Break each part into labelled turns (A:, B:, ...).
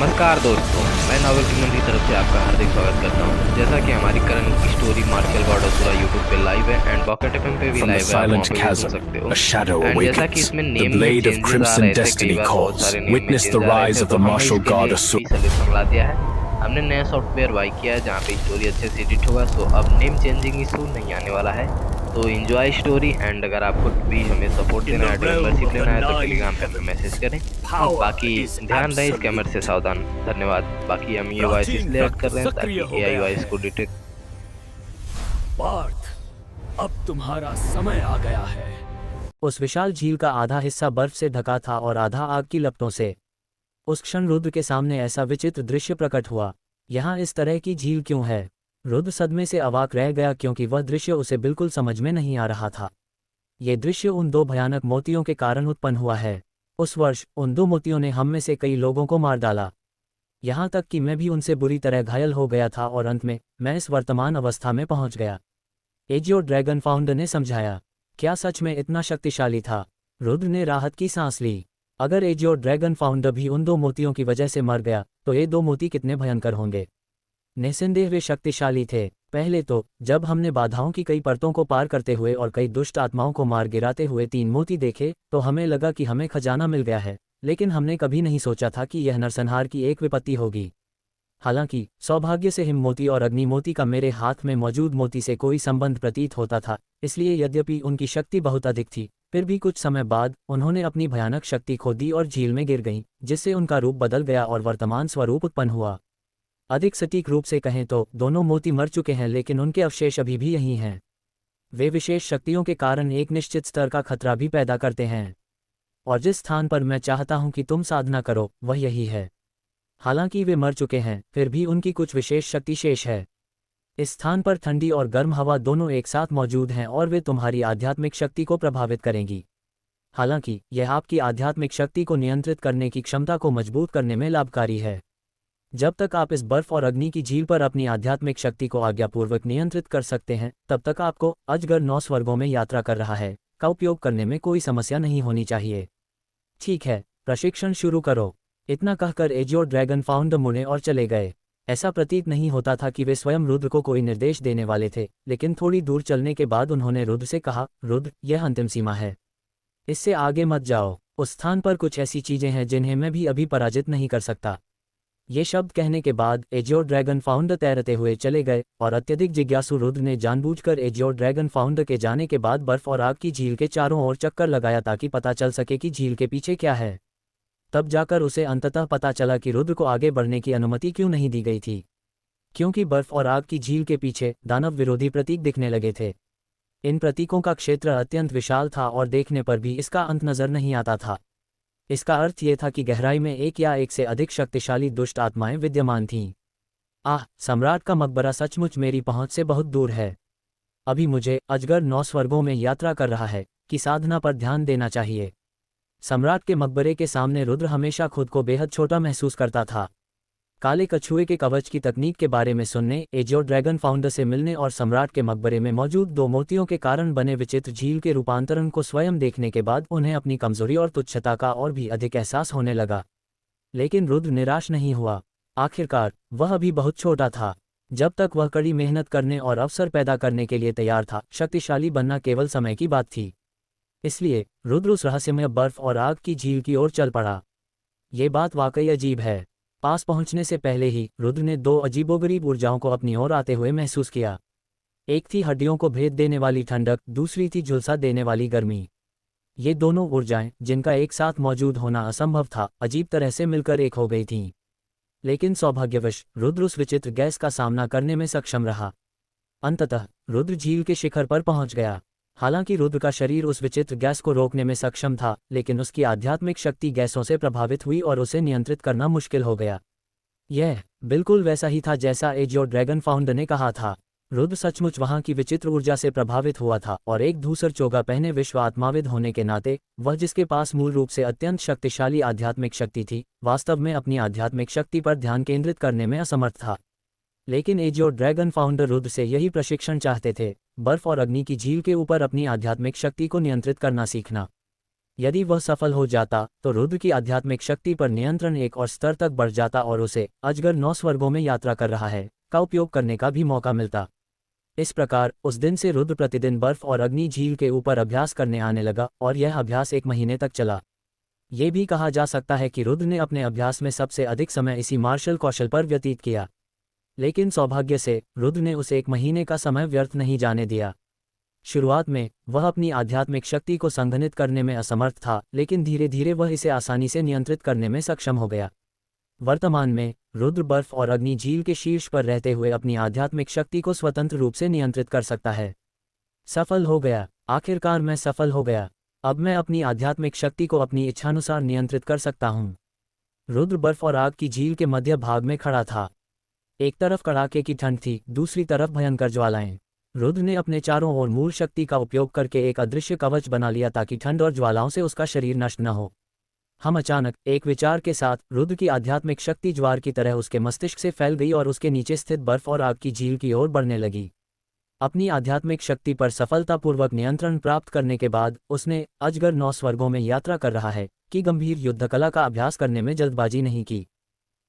A: नमस्कार दोस्तों, मैं नॉवेल किंगडम की तरफ से आपका हार्दिक स्वागत करता हूं। जैसा कि हमारी करंट की स्टोरी मार्शल गॉड ऑसुरा यूट्यूब पे लाइव है एंड पॉकेट एफएम पे भी
B: From the
A: लाइव है, आप वहां
B: silent
A: पे भी सुन
B: chasm,
A: सकते हो।
B: a shadow
A: एंड जैसा कि
B: awakens.
A: इसमें
B: The
A: नेम में
B: blade of
A: चेंजेस आ
B: crimson
A: रहे थे, कई
B: destiny
A: बार बहुत
B: calls.
A: सारे नेम में
B: Witness
A: चेंज
B: the
A: आ रहे
B: rise
A: थे,
B: of
A: तो
B: the
A: हमने
B: martial
A: इसके लिए
B: god
A: एक
B: Asura.
A: फ्री सोल्यूशन ला दिया है। हमने नया सॉफ्टवेयर बाई किया है जहाँ पे स्टोरी अच्छे से एडिट होगा, सो अब नेम चेंजिंग इशू नहीं आने वाला है। तो एंजॉय स्टोरी। एंड अगर आपको भी हमें सपोर्ट
C: In
A: देना
C: the
A: है,
C: realm
A: मेंबरशिप
C: of the
A: लेना है, तो
C: nine
A: टेलीग्राम पे हमें मैसेज
C: heavens,
A: करें।
C: power
A: बाकी
C: is
A: ध्यान रहे, स्कैमर से
C: absolute.
A: सावधान। धन्यवाद। बाकी हम ये वॉइस
C: प्राचीन
A: इसलिए ऐड
C: रक्त
A: कर रहे हैं
C: सक्रिय
A: ताकि
C: हो
A: एआई
C: गया
A: वॉइस
C: है।
A: को डिटेक्ट।
C: पार्थ, अब तुम्हारा समय आ गया है।
D: उस विशाल झील का आधा हिस्सा बर्फ से ढका था और आधा आग की लपटों से। उस क्षण रुद्र के सामने ऐसा विचित्र दृश्य प्रकट हुआ। यहाँ इस तरह की झील क्यों है? रुद्र सदमे से अवाक रह गया क्योंकि वह दृश्य उसे बिल्कुल समझ में नहीं आ रहा था। ये दृश्य उन दो भयानक मोतियों के कारण उत्पन्न हुआ है। उस वर्ष उन दो मोतियों ने हम में से कई लोगों को मार डाला। यहाँ तक कि मैं भी उनसे बुरी तरह घायल हो गया था और अंत में मैं इस वर्तमान अवस्था में पहुँच गया। एजियो ड्रैगन फाउंडर ने समझाया। क्या सच में इतना शक्तिशाली था? रुद्र ने राहत की सांस ली। अगर एजियो ड्रैगन फाउंडर भी उन दो मोतियों की वजह से मर गया तो ये दो मोती कितने भयंकर होंगे। निस्संदेह वे शक्तिशाली थे। पहले तो जब हमने बाधाओं की कई परतों को पार करते हुए और कई दुष्ट आत्माओं को मार गिराते हुए तीन मोती देखे तो हमें लगा कि हमें खजाना मिल गया है, लेकिन हमने कभी नहीं सोचा था कि यह नरसंहार की एक विपत्ति होगी। हालांकि सौभाग्य से हिम मोती और अग्नि मोती का मेरे हाथ में मौजूद मोती से कोई संबंध प्रतीत होता था, इसलिए यद्यपि उनकी शक्ति बहुत अधिक थी, फिर भी कुछ समय बाद उन्होंने अपनी भयानक शक्ति खो दी और झील में गिर गईं, जिससे उनका रूप बदल गया और वर्तमान स्वरूप उत्पन्न हुआ। अधिक सटीक रूप से कहें तो दोनों मोती मर चुके हैं, लेकिन उनके अवशेष अभी भी यहीं हैं। वे विशेष शक्तियों के कारण एक निश्चित स्तर का खतरा भी पैदा करते हैं, और जिस स्थान पर मैं चाहता हूं कि तुम साधना करो वह यही है। हालांकि वे मर चुके हैं, फिर भी उनकी कुछ विशेष शक्ति शेष है। इस स्थान पर ठंडी और गर्म हवा दोनों एक साथ मौजूद हैं और वे तुम्हारी आध्यात्मिक शक्ति को प्रभावित करेंगी। हालांकि यह आपकी आध्यात्मिक शक्ति को नियंत्रित करने की क्षमता को मजबूत करने में लाभकारी है। जब तक आप इस बर्फ और अग्नि की झील पर अपनी आध्यात्मिक शक्ति को आज्ञापूर्वक नियंत्रित कर सकते हैं, तब तक आपको अजगर 9 स्वर्गों में यात्रा कर रहा है का उपयोग करने में कोई समस्या नहीं होनी चाहिए। ठीक है, प्रशिक्षण शुरू करो। इतना कहकर एजियो ड्रैगन फाउंडर मुड़े और चले गए। ऐसा प्रतीत नहीं होता था कि वे स्वयं रुद्र को कोई निर्देश देने वाले थे, लेकिन थोड़ी दूर चलने के बाद उन्होंने रुद्र से कहा, रुद्र, यह अंतिम सीमा है, इससे आगे मत जाओ। उस स्थान पर कुछ ऐसी चीजें हैं जिन्हें मैं भी अभी पराजित नहीं कर सकता। ये शब्द कहने के बाद एजियो ड्रैगन फाउंडर तैरते हुए चले गए और अत्यधिक जिज्ञासु रुद्र ने जानबूझकर एजियो ड्रैगन फाउंडर के जाने के बाद बर्फ और आग की झील के चारों ओर चक्कर लगाया ताकि पता चल सके कि झील के पीछे क्या है। तब जाकर उसे अंततः पता चला कि रुद्र को आगे बढ़ने की अनुमति क्यों नहीं दी गई थी, क्योंकि बर्फ और आग की झील के पीछे दानव विरोधी प्रतीक दिखने लगे थे। इन प्रतीकों का क्षेत्र अत्यंत विशाल था और देखने पर भी इसका अंत नजर नहीं आता था। इसका अर्थ ये था कि गहराई में एक या एक से अधिक शक्तिशाली दुष्ट आत्माएं विद्यमान थीं। सम्राट का मकबरा सचमुच मेरी पहुंच से बहुत दूर है। अभी मुझे अजगर 9 स्वर्गों में यात्रा कर रहा है कि साधना पर ध्यान देना चाहिए। सम्राट के मकबरे के सामने रुद्र हमेशा खुद को बेहद छोटा महसूस करता था। काले कछुए के कवच की तकनीक के बारे में सुनने, एजियो ड्रैगन फाउंडर से मिलने और सम्राट के मकबरे में मौजूद 2 मोतियों के कारण बने विचित्र झील के रूपांतरण को स्वयं देखने के बाद उन्हें अपनी कमजोरी और तुच्छता का और भी अधिक एहसास होने लगा। लेकिन रुद्र निराश नहीं हुआ। आखिरकार वह अभी बहुत छोटा था। जब तक वह कड़ी मेहनत करने और अवसर पैदा करने के लिए तैयार था, शक्तिशाली बनना केवल समय की बात थी। इसलिए रुद्र उस रहस्यमय बर्फ और आग की झील की ओर चल पड़ा। ये बात वाकई अजीब है। पास पहुंचने से पहले ही रुद्र ने 2 अजीबोगरीब ऊर्जाओं को अपनी ओर आते हुए महसूस किया। एक थी हड्डियों को भेद देने वाली ठंडक, दूसरी थी झुलसा देने वाली गर्मी। ये दोनों ऊर्जाएं, जिनका एक साथ मौजूद होना असंभव था, अजीब तरह से मिलकर एक हो गई थीं। लेकिन सौभाग्यवश रुद्र उस विचित्र गैस का सामना करने में सक्षम रहा। अंततः रुद्र झील के शिखर पर पहुंच गया। हालांकि रुद्र का शरीर उस विचित्र गैस को रोकने में सक्षम था, लेकिन उसकी आध्यात्मिक शक्ति गैसों से प्रभावित हुई और उसे नियंत्रित करना मुश्किल हो गया। यह बिल्कुल वैसा ही था जैसा एजियो ड्रैगन फाउंडर ने कहा था। रुद्र सचमुच वहां की विचित्र ऊर्जा से प्रभावित हुआ था और एक धूसर चोगा पहने विश्व आत्माविद होने के नाते वह, जिसके पास मूल रूप से अत्यंत शक्तिशाली आध्यात्मिक शक्ति थी, वास्तव में अपनी आध्यात्मिक शक्ति पर ध्यान केंद्रित करने में असमर्थ था। लेकिन एजियो ड्रैगन फाउंडर रुद्र से यही प्रशिक्षण चाहते थे, बर्फ और अग्नि की झील के ऊपर अपनी आध्यात्मिक शक्ति को नियंत्रित करना सीखना। यदि वह सफल हो जाता तो रुद्र की आध्यात्मिक शक्ति पर नियंत्रण एक और स्तर तक बढ़ जाता और उसे अजगर 9 स्वर्गों में यात्रा कर रहा है का उपयोग करने का भी मौका मिलता। इस प्रकार उस दिन से रुद्र प्रतिदिन बर्फ और अग्नि झील के ऊपर अभ्यास करने आने लगा और यह अभ्यास 1 महीने तक चला। ये भी कहा जा सकता है कि रुद्र ने अपने अभ्यास में सबसे अधिक समय इसी मार्शल कौशल पर व्यतीत किया। लेकिन सौभाग्य से रुद्र ने उसे 1 महीने का समय व्यर्थ नहीं जाने दिया। शुरुआत में वह अपनी आध्यात्मिक शक्ति को संघनित करने में असमर्थ था, लेकिन धीरे धीरे वह इसे आसानी से नियंत्रित करने में सक्षम हो गया। वर्तमान में रुद्र बर्फ और अग्नि झील के शीर्ष पर रहते हुए अपनी आध्यात्मिक शक्ति को स्वतंत्र रूप से नियंत्रित कर सकता है। सफल हो गया, आखिरकार मैं सफल हो गया। अब मैं अपनी आध्यात्मिक शक्ति को अपनी इच्छानुसार नियंत्रित कर सकता हूँ। रुद्र बर्फ और आग की झील के मध्य भाग में खड़ा था। एक तरफ कड़ाके की ठंड थी, दूसरी तरफ भयंकर ज्वालाएं। रुद्र ने अपने चारों ओर मूल शक्ति का उपयोग करके एक अदृश्य कवच बना लिया ताकि ठंड और ज्वालाओं से उसका शरीर नष्ट न हो। हम अचानक एक विचार के साथ रुद्र की आध्यात्मिक शक्ति ज्वार की तरह उसके मस्तिष्क से फैल गई और उसके नीचे स्थित बर्फ और आग की झील की ओर बढ़ने लगी। अपनी आध्यात्मिक शक्ति पर सफलतापूर्वक नियंत्रण प्राप्त करने के बाद उसने अजगर 9 स्वर्गों में यात्रा कर रहा है कि गंभीर युद्धकला का अभ्यास करने में जल्दबाजी नहीं की।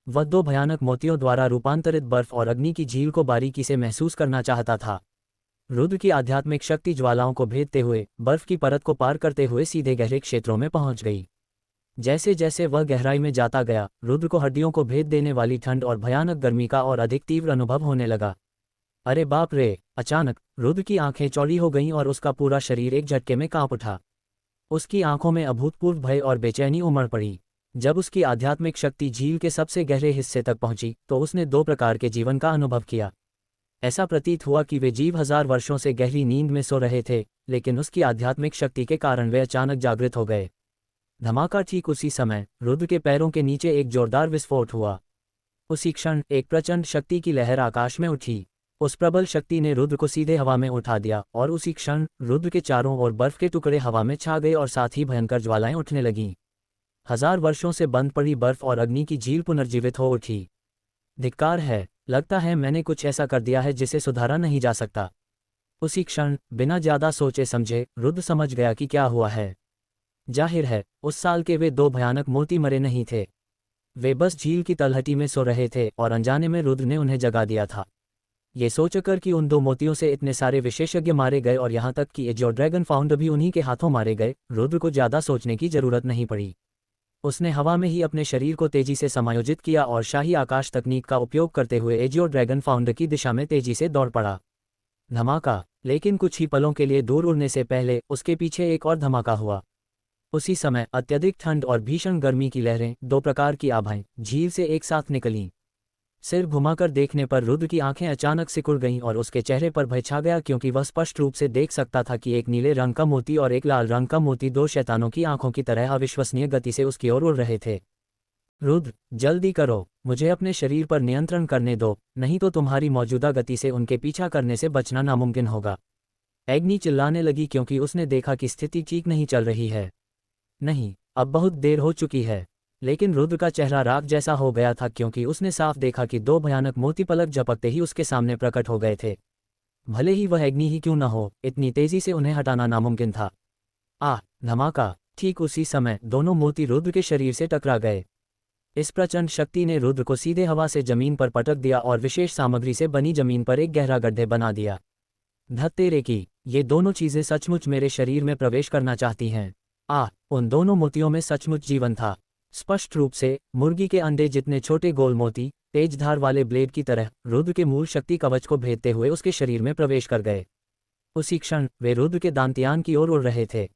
D: वह 2 भयानक मोतियों द्वारा रूपांतरित बर्फ और अग्नि की झील को बारीकी से महसूस करना चाहता था। रुद्र की आध्यात्मिक शक्ति ज्वालाओं को भेदते हुए बर्फ की परत को पार करते हुए सीधे गहरे क्षेत्रों में पहुंच गई। जैसे जैसे वह गहराई में जाता गया, रुद्र को हड्डियों को भेद देने वाली ठंड और भयानक गर्मी का और अधिक तीव्र अनुभव होने लगा। अरे बाप रे! अचानक रुद्र की आंखें चौड़ी हो गईं और उसका पूरा शरीर एक झटके में कांप उठा। उसकी आंखों में अभूतपूर्व भय और बेचैनी उमड़ पड़ी। जब उसकी आध्यात्मिक शक्ति झील के सबसे गहरे हिस्से तक पहुंची तो उसने 2 प्रकार के जीवन का अनुभव किया। ऐसा प्रतीत हुआ कि वे जीव 1000 वर्षों से गहरी नींद में सो रहे थे, लेकिन उसकी आध्यात्मिक शक्ति के कारण वे अचानक जागृत हो गए। धमाका! ठीक उसी समय रुद्र के पैरों के नीचे एक जोरदार विस्फोट हुआ। उसी क्षण एक प्रचंड शक्ति की लहर आकाश में उठी। उस प्रबल शक्ति ने रुद्र को सीधे हवा में उठा दिया और उसी क्षण रुद्र के चारों ओर बर्फ के टुकड़े हवा में छा गए और साथ ही भयंकर ज्वालाएं उठने लगीं। 1000 वर्षों से बंद पड़ी बर्फ और अग्नि की झील पुनर्जीवित हो उठी। धिक्कार है, लगता है मैंने कुछ ऐसा कर दिया है जिसे सुधारा नहीं जा सकता। उसी क्षण बिना ज्यादा सोचे समझे रुद्र समझ गया कि क्या हुआ है। जाहिर है उस साल के वे 2 भयानक मोती मरे नहीं थे। वे बस झील की तलहटी में सो रहे थे और अनजाने में रुद्र ने उन्हें जगा दिया था। ये सोचकर कि उन 2 मोतियों से इतने सारे विशेषज्ञ मारे गए और यहाँ तक कि जो ड्रैगन फाउंडर भी उन्हीं के हाथों मारे गए, रुद्र को ज्यादा सोचने की जरूरत नहीं पड़ी। उसने हवा में ही अपने शरीर को तेजी से समायोजित किया और शाही आकाश तकनीक का उपयोग करते हुए एजियो ड्रैगन फाउंडर की दिशा में तेजी से दौड़ पड़ा। धमाका! लेकिन कुछ ही पलों के लिए दूर उड़ने से पहले उसके पीछे एक और धमाका हुआ। उसी समय अत्यधिक ठंड और भीषण गर्मी की लहरें, 2 प्रकार की आभाएं, झील से एक साथ निकलीं। सिर घुमाकर देखने पर रुद्र की आंखें अचानक सिकुड़ गईं और उसके चेहरे पर भय छा गया, क्योंकि वह स्पष्ट रूप से देख सकता था कि एक नीले रंग का मोती और एक लाल रंग का मोती 2 शैतानों की आंखों की तरह अविश्वसनीय गति से उसकी ओर उड़ रहे थे। रुद्र, जल्दी करो, मुझे अपने शरीर पर नियंत्रण करने दो, नहीं तो तुम्हारी मौजूदा गति से उनके पीछा करने से बचना नामुमकिन होगा। एग्नि चिल्लाने लगी क्योंकि उसने देखा कि स्थिति ठीक नहीं चल रही है। नहीं, अब बहुत देर हो चुकी है। लेकिन रुद्र का चेहरा राख जैसा हो गया था, क्योंकि उसने साफ देखा कि 2 भयानक मोती पलक झपकते ही उसके सामने प्रकट हो गए थे। भले ही वह अग्नि ही क्यों न हो, इतनी तेजी से उन्हें हटाना नामुमकिन था। धमाका! ठीक उसी समय दोनों मोती रुद्र के शरीर से टकरा गए। इस प्रचंड शक्ति ने रुद्र को सीधे हवा से जमीन पर पटक दिया और विशेष सामग्री से बनी जमीन पर एक गहरा गड्ढे बना दिया। धत्तेरे की, ये दोनों चीजें सचमुच मेरे शरीर में प्रवेश करना चाहती हैं। उन दोनों मोतियों में सचमुच जीवन था। स्पष्ट रूप से मुर्गी के अंडे जितने छोटे गोल मोती तेज धार वाले ब्लेड की तरह रुद्र के मूल शक्ति कवच को भेदते हुए उसके शरीर में प्रवेश कर गए। उसी क्षण वे रुद्र के दांतियान की ओर उड़ रहे थे।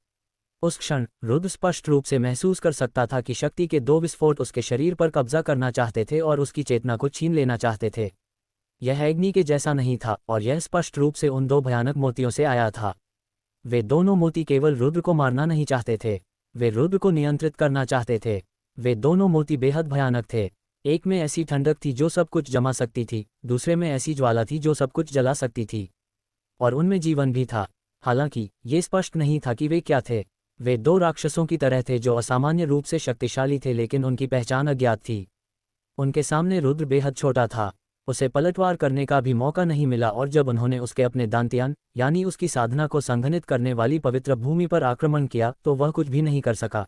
D: उस क्षण रुद्र स्पष्ट रूप से महसूस कर सकता था कि शक्ति के 2 विस्फोट उसके शरीर पर कब्जा करना चाहते थे और उसकी चेतना को छीन लेना चाहते थे। यह अग्नि के जैसा नहीं था और यह स्पष्ट रूप से उन 2 भयानक मोतियों से आया था। वे दोनों मोती केवल रुद्र को मारना नहीं चाहते थे, वे रुद्र को नियंत्रित करना चाहते थे। वे दोनों मोती बेहद भयानक थे। एक में ऐसी ठंडक थी जो सब कुछ जमा सकती थी, दूसरे में ऐसी ज्वाला थी जो सब कुछ जला सकती थी, और उनमें जीवन भी था। हालांकि ये स्पष्ट नहीं था कि वे क्या थे। वे 2 राक्षसों की तरह थे जो असामान्य रूप से शक्तिशाली थे, लेकिन उनकी पहचान अज्ञात थी। उनके सामने रुद्र बेहद छोटा था। उसे पलटवार करने का भी मौका नहीं मिला और जब उन्होंने उसके अपने दांत्यान यानी उसकी साधना को संघनित करने वाली पवित्र भूमि पर आक्रमण किया तो वह कुछ भी नहीं कर सका।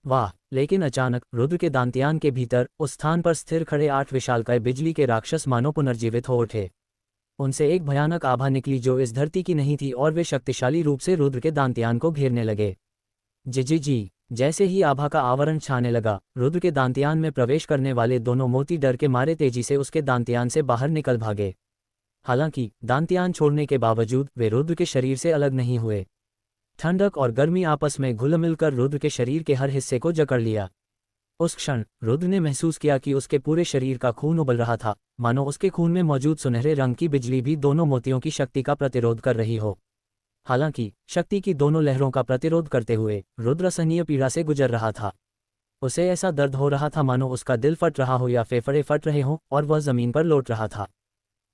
D: वाह! लेकिन अचानक रुद्र के दांत्यान के भीतर उस स्थान पर स्थिर खड़े 8 विशालकाय बिजली के राक्षस मानो पुनर्जीवित हो उठे। उनसे एक भयानक आभा निकली जो इस धरती की नहीं थी और वे शक्तिशाली रूप से रुद्र के दांत्यान को घेरने लगे। जी। जैसे ही आभा का आवरण छाने लगा, रुद्र के दांत्यान में प्रवेश करने वाले दोनों मोती डर के मारे तेजी से उसके दांत्यान से बाहर निकल भागे। हालांकि दांत्यान छोड़ने के बावजूद वे रुद्र के शरीर से अलग नहीं हुए। ठंडक और गर्मी आपस में घुल मिलकर रुद्र के शरीर के हर हिस्से को जकड़ लिया। उस क्षण रुद्र ने महसूस किया कि उसके पूरे शरीर का खून उबल रहा था, मानो उसके खून में मौजूद सुनहरे रंग की बिजली भी दोनों मोतियों की शक्ति का प्रतिरोध कर रही हो। हालांकि शक्ति की दोनों लहरों का प्रतिरोध करते हुए रुद्र असहनीय पीड़ा से गुजर रहा था। उसे ऐसा दर्द हो रहा था मानो उसका दिल फट रहा हो या फेफड़े फट रहे हों और वह जमीन पर लौट रहा था।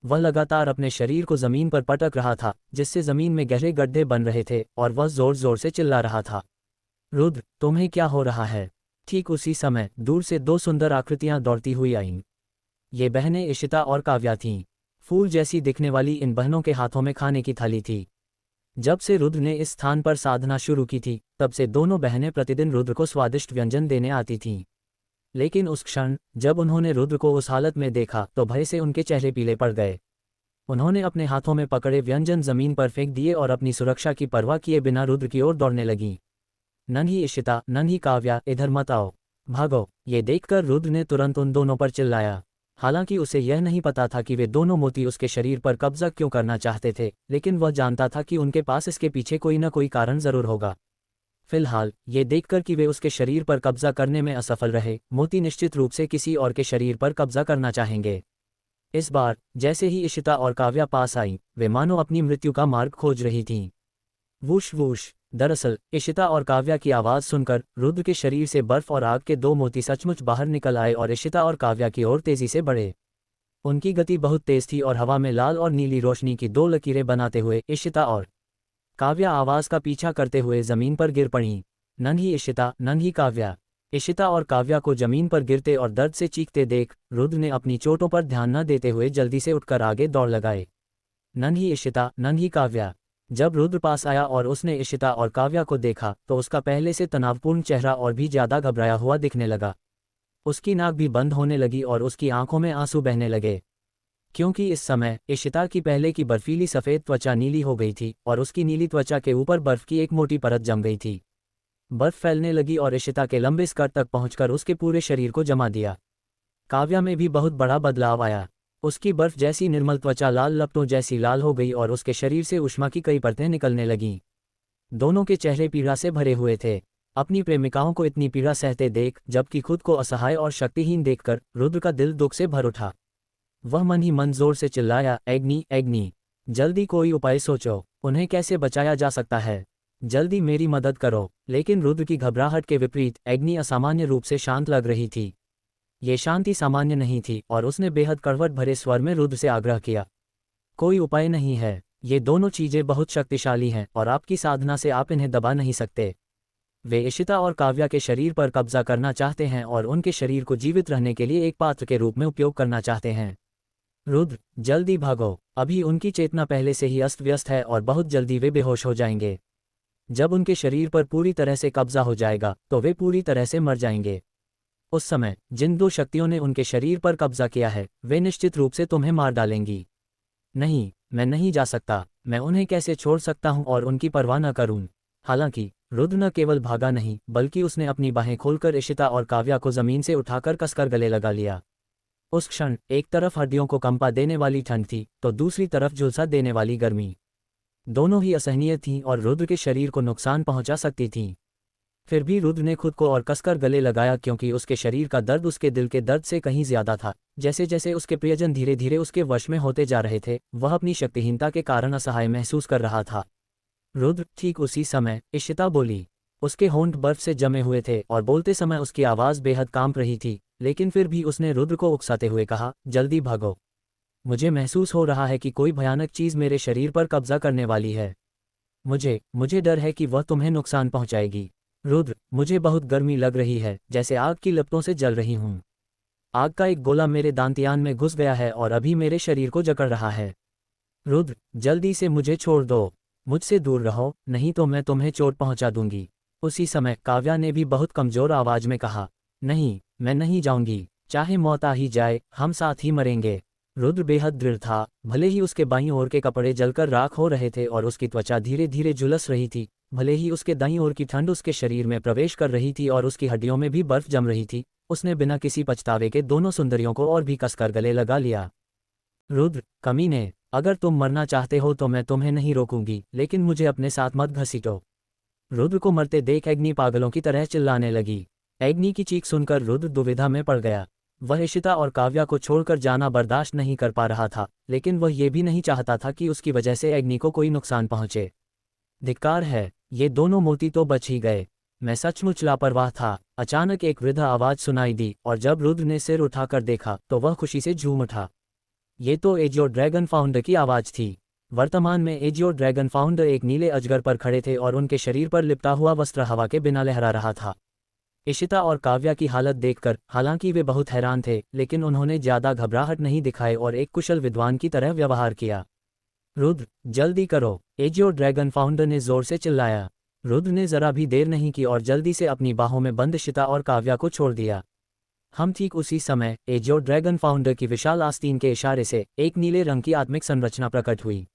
D: वह लगातार अपने शरीर को जमीन पर पटक रहा था, जिससे जमीन में गहरे गड्ढे बन रहे थे और वह जोर जोर से चिल्ला रहा था, रुद्र, तुम्हें क्या हो रहा है? ठीक उसी समय दूर से 2 सुंदर आकृतियां दौड़ती हुई आईं। ये बहनें इशिता और काव्या थीं। फूल जैसी दिखने वाली इन बहनों के हाथों में खाने की थाली थी। जब से रुद्र ने इस स्थान पर साधना शुरू की थी, तब से दोनों बहनें प्रतिदिन रुद्र को स्वादिष्ट व्यंजन देने आती थीं। लेकिन उस क्षण जब उन्होंने रुद्र को उस हालत में देखा तो भय से उनके चेहरे पीले पड़ गए। उन्होंने अपने हाथों में पकड़े व्यंजन जमीन पर फेंक दिए और अपनी सुरक्षा की परवाह किए बिना रुद्र की ओर दौड़ने लगीं। नन्ही इशिता, नन्ही काव्या, इधर मत आओ, भागो! ये देखकर रुद्र ने तुरंत उन दोनों पर चिल्लाया। हालांकि उसे यह नहीं पता था कि वे दोनों मोती उसके शरीर पर कब्जा क्यों करना चाहते थे, लेकिन वह जानता था कि उनके पास इसके पीछे कोई न कोई कारण जरूर होगा। फिलहाल ये देखकर कि वे उसके शरीर पर कब्जा करने में असफल रहे, मोती निश्चित रूप से किसी और के शरीर पर कब्जा करना चाहेंगे। इस बार जैसे ही इशिता और काव्या पास आईं, वे मानो अपनी मृत्यु का मार्ग खोज रही थीं। Whoosh whoosh! दरअसल इशिता और काव्या की आवाज़ सुनकर रुद्र के शरीर से बर्फ और आग के 2 मोती सचमुच बाहर निकल आए और इशिता और काव्या की ओर तेजी से बढ़े। उनकी गति बहुत तेज थी और हवा में लाल और नीली रोशनी की 2 लकीरें बनाते हुए इशिता और काव्या आवाज़ का पीछा करते हुए जमीन पर गिर पड़ीं। नन्ही इशिता, नन्ही काव्या! इशिता और काव्या को जमीन पर गिरते और दर्द से चीखते देख रुद्र ने अपनी चोटों पर ध्यान न देते हुए जल्दी से उठकर आगे दौड़ लगाए। नन्ही इशिता, नन्ही काव्या! जब रुद्र पास आया और उसने इशिता और काव्या को देखा तो उसका पहले से तनावपूर्ण चेहरा और भी ज्यादा घबराया हुआ दिखने लगा। उसकी नाक भी बंद होने लगी और उसकी आंखों में आंसू बहने लगे, क्योंकि इस समय इशिता की पहले की बर्फीली सफ़ेद त्वचा नीली हो गई थी और उसकी नीली त्वचा के ऊपर बर्फ की एक मोटी परत जम गई थी। बर्फ फैलने लगी और इशिता के लंबे स्कर्ट तक पहुंचकर उसके पूरे शरीर को जमा दिया। काव्या में भी बहुत बड़ा बदलाव आया। उसकी बर्फ जैसी निर्मल त्वचा लाल लपटों जैसी लाल हो गई और उसके शरीर से ऊष्मा की कई परतें निकलने लगीं। दोनों के चेहरे पीड़ा से भरे हुए थे। अपनी प्रेमिकाओं को इतनी पीड़ा सहते देख, जबकि खुद को असहाय और शक्तिहीन देखकर रुद्र का दिल दुख से भर उठा। वह मन ही मन जोर से चिल्लाया, एग्नि, एग्नि! जल्दी कोई उपाय सोचो, उन्हें कैसे बचाया जा सकता है? जल्दी मेरी मदद करो! लेकिन रुद्र की घबराहट के विपरीत एग्नि असामान्य रूप से शांत लग रही थी। ये शांति सामान्य नहीं थी और उसने बेहद कड़वट भरे स्वर में रुद्र से आग्रह किया, कोई उपाय नहीं है। ये दोनों चीजें बहुत शक्तिशाली हैं और आपकी साधना से आप इन्हें दबा नहीं सकते। वे इशिता और काव्या के शरीर पर कब्जा करना चाहते हैं और उनके शरीर को जीवित रहने के लिए एक पात्र के रूप में उपयोग करना चाहते हैं। रुद्र, जल्दी भागो! अभी उनकी चेतना पहले से ही अस्त व्यस्त है और बहुत जल्दी वे बेहोश हो जाएंगे। जब उनके शरीर पर पूरी तरह से कब्जा हो जाएगा तो वे पूरी तरह से मर जाएंगे। उस समय जिन 2 शक्तियों ने उनके शरीर पर कब्जा किया है, वे निश्चित रूप से तुम्हें मार डालेंगी। नहीं, मैं नहीं जा सकता। मैं उन्हें कैसे छोड़ सकता हूं और उनकी परवाह न करूं? हालांकि रुद्र न केवल भागा नहीं, बल्कि उसने अपनी बाहें खोलकर इशिता और काव्या को जमीन से उठाकर कसकर गले लगा लिया। उस क्षण एक तरफ हड्डियों को कंपा देने वाली ठंड थी तो दूसरी तरफ झुलसा देने वाली गर्मी। दोनों ही असहनीय थीं और रुद्र के शरीर को नुकसान पहुंचा सकती थीं। फिर भी रुद्र ने खुद को और कसकर गले लगाया, क्योंकि उसके शरीर का दर्द उसके दिल के दर्द से कहीं ज्यादा था। जैसे जैसे उसके प्रियजन धीरे धीरे उसके वश में होते जा रहे थे, वह अपनी शक्तिहीनता के कारण असहाय महसूस कर रहा था। रुद्र! ठीक उसी समय इशिता बोली। उसके होंठ बर्फ से जमे हुए थे और बोलते समय उसकी आवाज़ बेहद कांप रही थी, लेकिन फिर भी उसने रुद्र को उकसाते हुए कहा, जल्दी भागो! मुझे महसूस हो रहा है कि कोई भयानक चीज़ मेरे शरीर पर कब्जा करने वाली है। मुझे डर है कि वह तुम्हें नुकसान पहुंचाएगी। रुद्र, मुझे बहुत गर्मी लग रही है, जैसे आग की लपटों से जल रही हूं। आग का एक गोला मेरे दांतियान में घुस गया है और अभी मेरे शरीर को जकड़ रहा है। रुद्र, जल्दी से मुझे छोड़ दो। मुझसे दूर रहो, नहीं तो मैं तुम्हें चोट पहुंचा दूंगी। उसी समय काव्या ने भी बहुत कमजोर आवाज में कहा, नहीं, मैं नहीं जाऊंगी, चाहे मौत आ ही जाए, हम साथ ही मरेंगे। रुद्र बेहद दृढ़ था, भले ही उसके बाईं ओर के कपड़े जलकर राख हो रहे थे और उसकी त्वचा धीरे धीरे झुलस रही थी, भले ही उसके दाईं ओर की ठंड उसके शरीर में प्रवेश कर रही थी और उसकी हड्डियों में भी बर्फ जम रही थी, उसने बिना किसी पछतावे के दोनों सुंदरियों को और भी कसकर गले लगा लिया। रुद्र, कमीने, अगर तुम मरना चाहते हो तो मैं तुम्हें नहीं रोकूंगी, लेकिन मुझे अपने साथ मत घसीटो। रुद्र को मरते देख अग्नि पागलों की तरह चिल्लाने लगी। अग्नि की चीख सुनकर रुद्र दुविधा में पड़ गया। वह इशिता और काव्या को छोड़कर जाना बर्दाश्त नहीं कर पा रहा था, लेकिन वह ये भी नहीं चाहता था कि उसकी वजह से अग्नि को कोई नुकसान पहुंचे। धिक्कार है, ये दोनों मोती तो बच ही गए। मैं सचमुच लापरवाह था। अचानक एक वृद्ध आवाज सुनाई दी और जब रुद्र ने सिर उठाकर देखा तो वह खुशी से झूम उठा। ये तो एजियो ड्रैगन फाउंडर की आवाज थी। वर्तमान में एजियो ड्रैगन फाउंडर एक नीले अजगर पर खड़े थे और उनके शरीर पर लिपटा हुआ वस्त्र हवा के बिना लहरा रहा था। इशिता और काव्या की हालत देखकर हालांकि वे बहुत हैरान थे, लेकिन उन्होंने ज्यादा घबराहट नहीं दिखाई और एक कुशल विद्वान की तरह व्यवहार किया। रुद्र, जल्दी करो, एजियो ड्रैगन फाउंडर ने जोर से चिल्लाया। रुद्र ने जरा भी देर नहीं की और जल्दी से अपनी बाहों में बंद इशिता और काव्या को छोड़ दिया। हम ठीक उसी समय एजियो ड्रैगन फाउंडर की विशाल आस्तीन के इशारे से एक नीले रंग की आत्मिक संरचना प्रकट हुई।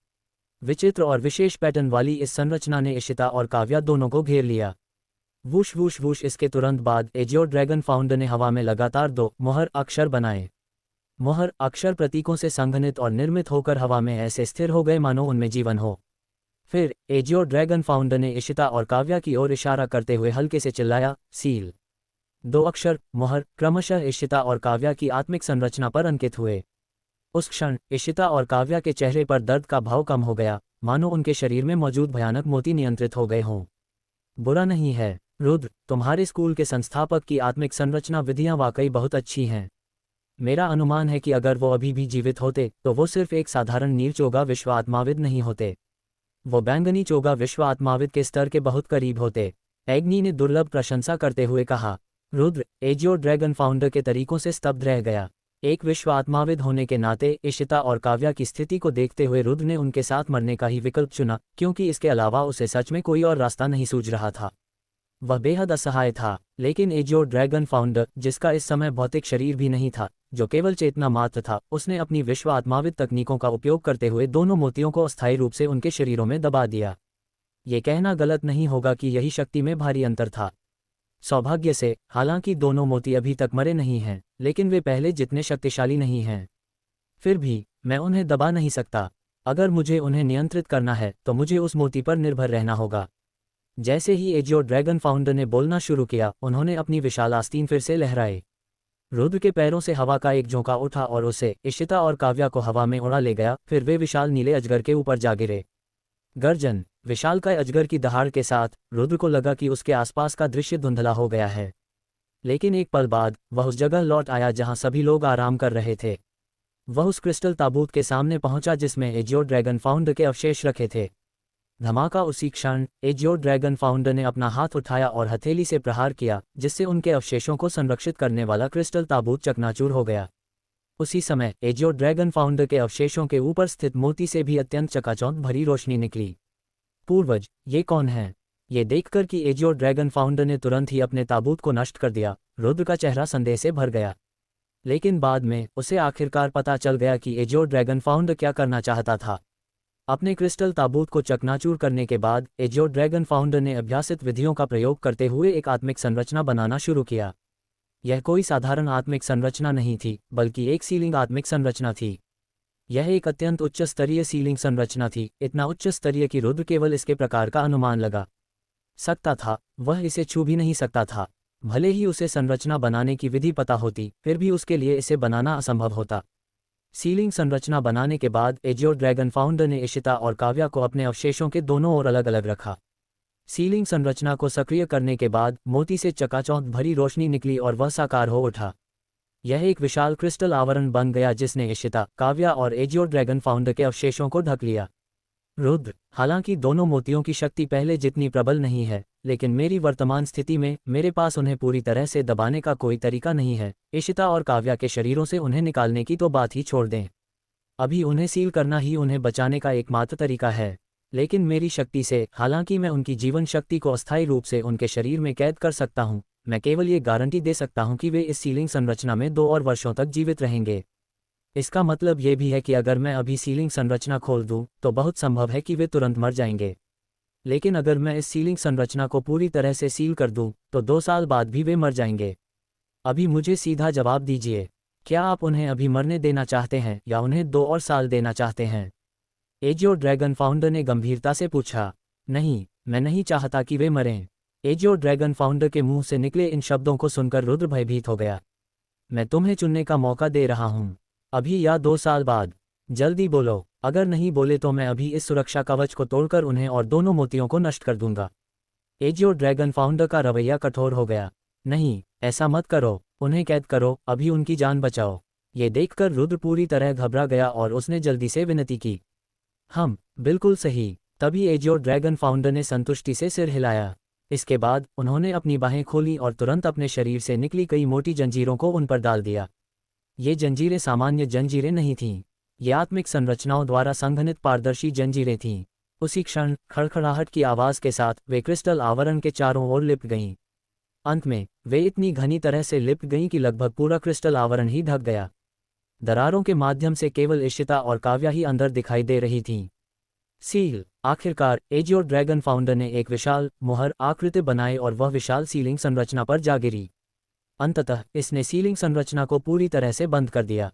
D: विचित्र और विशेष पैटर्न वाली इस संरचना ने इशिता और काव्या दोनों को घेर लिया। Whoosh whoosh whoosh. इसके तुरंत बाद एजियो ड्रैगन फाउंडर ने हवा में लगातार 2 मोहर अक्षर बनाए। मोहर अक्षर प्रतीकों से संघनित और निर्मित होकर हवा में ऐसे स्थिर हो गए मानो उनमें जीवन हो। फिर एजियो ड्रैगन फाउंडर ने इशिता और काव्या की ओर इशारा करते हुए हल्के से चिल्लाया, सील। 2 अक्षर मोहर क्रमशः इशिता और काव्या की आत्मिक संरचना पर अंकित हुए। उस क्षण इशिता और काव्या के चेहरे पर दर्द का भाव कम हो गया, मानो उनके शरीर में मौजूद भयानक मोती नियंत्रित हो गए हों। बुरा नहीं है रुद्र, तुम्हारे स्कूल के संस्थापक की आत्मिक संरचना विधियां वाकई बहुत अच्छी हैं। मेरा अनुमान है कि अगर वो अभी भी जीवित होते तो वो सिर्फ एक साधारण नील चोगा विश्व आत्माविद नहीं होते, वो बैंगनी चोगा विश्व आत्माविद के स्तर के बहुत करीब होते। एग्नि ने दुर्लभ प्रशंसा करते हुए कहा। रुद्र एजियो ड्रैगन फाउंडर के तरीकों से स्तब्ध रह गया। एक विश्व आत्माविद होने के नाते इशिता और काव्या की स्थिति को देखते हुए रुद्र ने उनके साथ मरने का ही विकल्प चुना, क्योंकि इसके अलावा उसे सच में कोई और रास्ता नहीं सूझ रहा था। वह बेहद असहाय था, लेकिन एजियो ड्रैगन फाउंडर, जिसका इस समय भौतिक शरीर भी नहीं था, जो केवल चेतना मात्र था, उसने अपनी विश्व आत्माविद तकनीकों का उपयोग करते हुए दोनों मोतियों को अस्थायी रूप से उनके शरीरों में दबा दिया। ये कहना गलत नहीं होगा कि यही शक्ति में भारी अंतर था। सौभाग्य से, हालांकि दोनों मोती अभी तक मरे नहीं हैं, लेकिन वे पहले जितने शक्तिशाली नहीं हैं। फिर भी मैं उन्हें दबा नहीं सकता। अगर मुझे उन्हें नियंत्रित करना है तो मुझे उस मोती पर निर्भर रहना होगा। जैसे ही एजियो ड्रैगन फाउंडर ने बोलना शुरू किया, उन्होंने अपनी विशाल आस्तीन फिर से लहराए। रुद्र के पैरों से हवा का एक झोंका उठा और उसे, इशिता और काव्या को हवा में उड़ा ले गया। फिर वे विशाल नीले अजगर के ऊपर जा गिरे। गर्जन। विशालकाय अजगर की दहाड़ के साथ रुद्र को लगा कि उसके आसपास का दृश्य धुंधला हो गया है, लेकिन एक पल बाद वह उस जगह लौट आया जहां सभी लोग आराम कर रहे थे। वह उस क्रिस्टल ताबूत के सामने पहुंचा जिसमें एजियो ड्रैगन फाउंडर के अवशेष रखे थे। धमाका। उसी क्षण एजियो ड्रैगन फाउंडर ने अपना हाथ उठाया और हथेली से प्रहार किया, जिससे उनके अवशेषों को संरक्षित करने वाला क्रिस्टल ताबूत चकनाचूर हो गया। उसी समय एजियो ड्रैगन फाउंडर के अवशेषों के ऊपर स्थित मोती से भी अत्यंत चकाचौंध भरी रोशनी निकली। पूर्वज, ये कौन है? ये देखकर कि एजियो ड्रैगन फाउंडर ने तुरंत ही अपने ताबूत को नष्ट कर दिया, रुद्र का चेहरा संदेह से भर गया। लेकिन बाद में उसे आखिरकार पता चल गया कि एजियो ड्रैगन फाउंडर क्या करना चाहता था। अपने क्रिस्टल ताबूत को चकनाचूर करने के बाद एजियो ड्रैगन फाउंडर ने अभ्यासित विधियों का प्रयोग करते हुए एक आत्मिक संरचना बनाना शुरू किया। यह कोई साधारण आत्मिक संरचना नहीं थी, बल्कि एक सीलिंग आत्मिक संरचना थी। यह एक अत्यंत उच्च स्तरीय सीलिंग संरचना थी, इतना उच्च स्तरीय कि रुद्र केवल इसके प्रकार का अनुमान लगा सकता था, वह इसे छू भी नहीं सकता था। भले ही उसे संरचना बनाने की विधि पता होती, फिर भी उसके लिए इसे बनाना असंभव होता। सीलिंग संरचना बनाने के बाद एजियो ड्रैगन फाउंडर ने इशिता और काव्या को अपने अवशेषों के दोनों ओर अलग अलग रखा। सीलिंग संरचना को सक्रिय करने के बाद मोती से चकाचौंध भरी रोशनी निकली और वह साकार हो उठा। यह एक विशाल क्रिस्टल आवरण बन गया जिसने इशिता, काव्या और एजियो ड्रैगन फाउंडर के अवशेषों को ढक लिया। रुद्र, हालांकि दोनों मोतियों की शक्ति पहले जितनी प्रबल नहीं है, लेकिन मेरी वर्तमान स्थिति में मेरे पास उन्हें पूरी तरह से दबाने का कोई तरीका नहीं है। इशिता और काव्या के शरीरों से उन्हें निकालने की तो बात ही छोड़ दें। अभी उन्हें सील करना ही उन्हें बचाने का एकमात्र तरीका है। लेकिन मेरी शक्ति से, हालांकि मैं उनकी जीवन शक्ति को अस्थायी रूप से उनके शरीर में कैद कर सकता हूं, मैं केवल ये गारंटी दे सकता हूं कि वे इस सीलिंग संरचना में 2 और वर्षों तक जीवित रहेंगे। इसका मतलब ये भी है कि अगर मैं अभी सीलिंग संरचना खोल दूं, तो बहुत संभव है कि वे तुरंत मर जाएंगे। लेकिन अगर मैं इस सीलिंग संरचना को पूरी तरह से सील कर दूं, तो 2 साल बाद भी वे मर जाएंगे। अभी मुझे सीधा जवाब दीजिए, क्या आप उन्हें अभी मरने देना चाहते हैं या उन्हें 2 और साल देना चाहते हैं? एजियो ड्रैगन फाउंडर ने गंभीरता से पूछा। नहीं, मैं नहीं चाहता कि वे मरें। एजियो ड्रैगन फाउंडर के मुंह से निकले इन शब्दों को सुनकर रुद्र भयभीत हो गया। मैं तुम्हें चुनने का मौका दे रहा हूं, अभी या 2 साल बाद। जल्दी बोलो, अगर नहीं बोले तो मैं अभी इस सुरक्षा कवच को तोड़कर उन्हें और दोनों मोतियों को नष्ट कर दूंगा। एजियो ड्रैगन फाउंडर का रवैया कठोर हो गया। नहीं, ऐसा मत करो, उन्हें कैद करो, अभी उनकी जान बचाओ। ये देखकर रुद्र पूरी तरह घबरा गया और उसने जल्दी से विनती की। बिल्कुल सही। तभी एजियो ड्रैगन फाउंडर ने संतुष्टि से सिर हिलाया। इसके बाद उन्होंने अपनी बाहें खोली और तुरंत अपने शरीर से निकली कई मोटी जंजीरों को उन पर डाल दिया। ये जंजीरें सामान्य जंजीरें नहीं थीं, ये आत्मिक संरचनाओं द्वारा संघनित पारदर्शी जंजीरें थीं। उसी क्षण खड़खड़ाहट की आवाज़ के साथ वे क्रिस्टल आवरण के चारों ओर लिपट गईं। अंत में वे इतनी घनी तरह से लिपट गईं कि लगभग पूरा क्रिस्टल आवरण ही ढक गया। दरारों के माध्यम से केवल इशिता और काव्या ही अंदर दिखाई दे रही थीं। सील। आखिरकार एजियो ड्रैगन फाउंडर ने एक विशाल मुहर आकृति बनाई और वह विशाल सीलिंग संरचना पर जा गिरी। अंततः इसने सीलिंग संरचना को पूरी तरह से बंद कर दिया।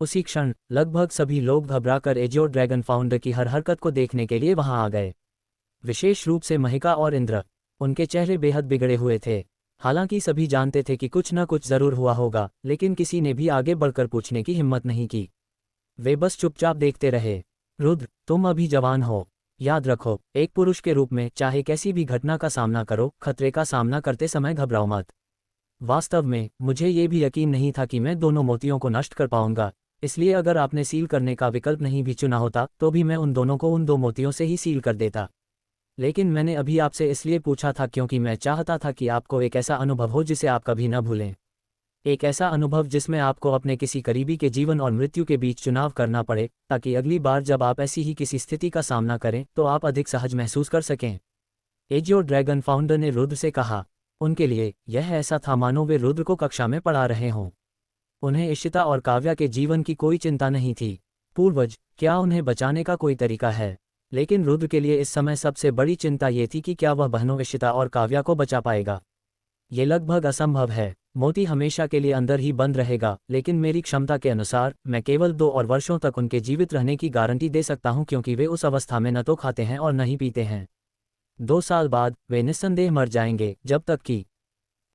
D: उसी क्षण लगभग सभी लोग घबराकर एजियो ड्रैगन फाउंडर की हर हरकत को देखने के लिए वहां आ गए। विशेष रूप से महिका और इंद्र, उनके चेहरे बेहद बिगड़े हुए थे। हालांकि सभी जानते थे कि कुछ न कुछ जरूर हुआ होगा, लेकिन किसी ने भी आगे बढ़कर पूछने की हिम्मत नहीं की। वे बस चुपचाप देखते रहे। रुद्र, तुम अभी जवान हो। याद रखो, एक पुरुष के रूप में चाहे कैसी भी घटना का सामना करो, खतरे का सामना करते समय घबराओ मत। वास्तव में मुझे ये भी यकीन नहीं था कि मैं दोनों मोतियों को नष्ट कर पाऊंगा, इसलिए अगर आपने सील करने का विकल्प नहीं भी चुना होता तो भी मैं उन दोनों को उन 2 मोतियों से ही सील कर देता। लेकिन मैंने अभी आपसे इसलिए पूछा था क्योंकि मैं चाहता था कि आपको एक ऐसा अनुभव हो जिसे आप कभी न भूलें। एक ऐसा अनुभव जिसमें आपको अपने किसी करीबी के जीवन और मृत्यु के बीच चुनाव करना पड़े, ताकि अगली बार जब आप ऐसी ही किसी स्थिति का सामना करें तो आप अधिक सहज महसूस कर सकें। एजियो ड्रैगन फाउंडर ने रुद्र से कहा। उनके लिए यह ऐसा था मानो वे रुद्र को कक्षा में पढ़ा रहे हों। उन्हें इशिता और काव्या के जीवन की कोई चिंता नहीं थी। पूर्वज, क्या उन्हें बचाने का कोई तरीका है? लेकिन रुद्र के लिए इस समय सबसे बड़ी चिंता ये थी कि क्या वह बहनों इशिता और काव्या को बचा पाएगा। ये लगभग असंभव है। मोती हमेशा के लिए अंदर ही बंद रहेगा, लेकिन मेरी क्षमता के अनुसार मैं केवल 2 और वर्षों तक उनके जीवित रहने की गारंटी दे सकता हूं, क्योंकि वे उस अवस्था में न तो खाते हैं और न ही पीते हैं। 2 साल बाद वे निस्संदेह मर जाएंगे, जब तक कि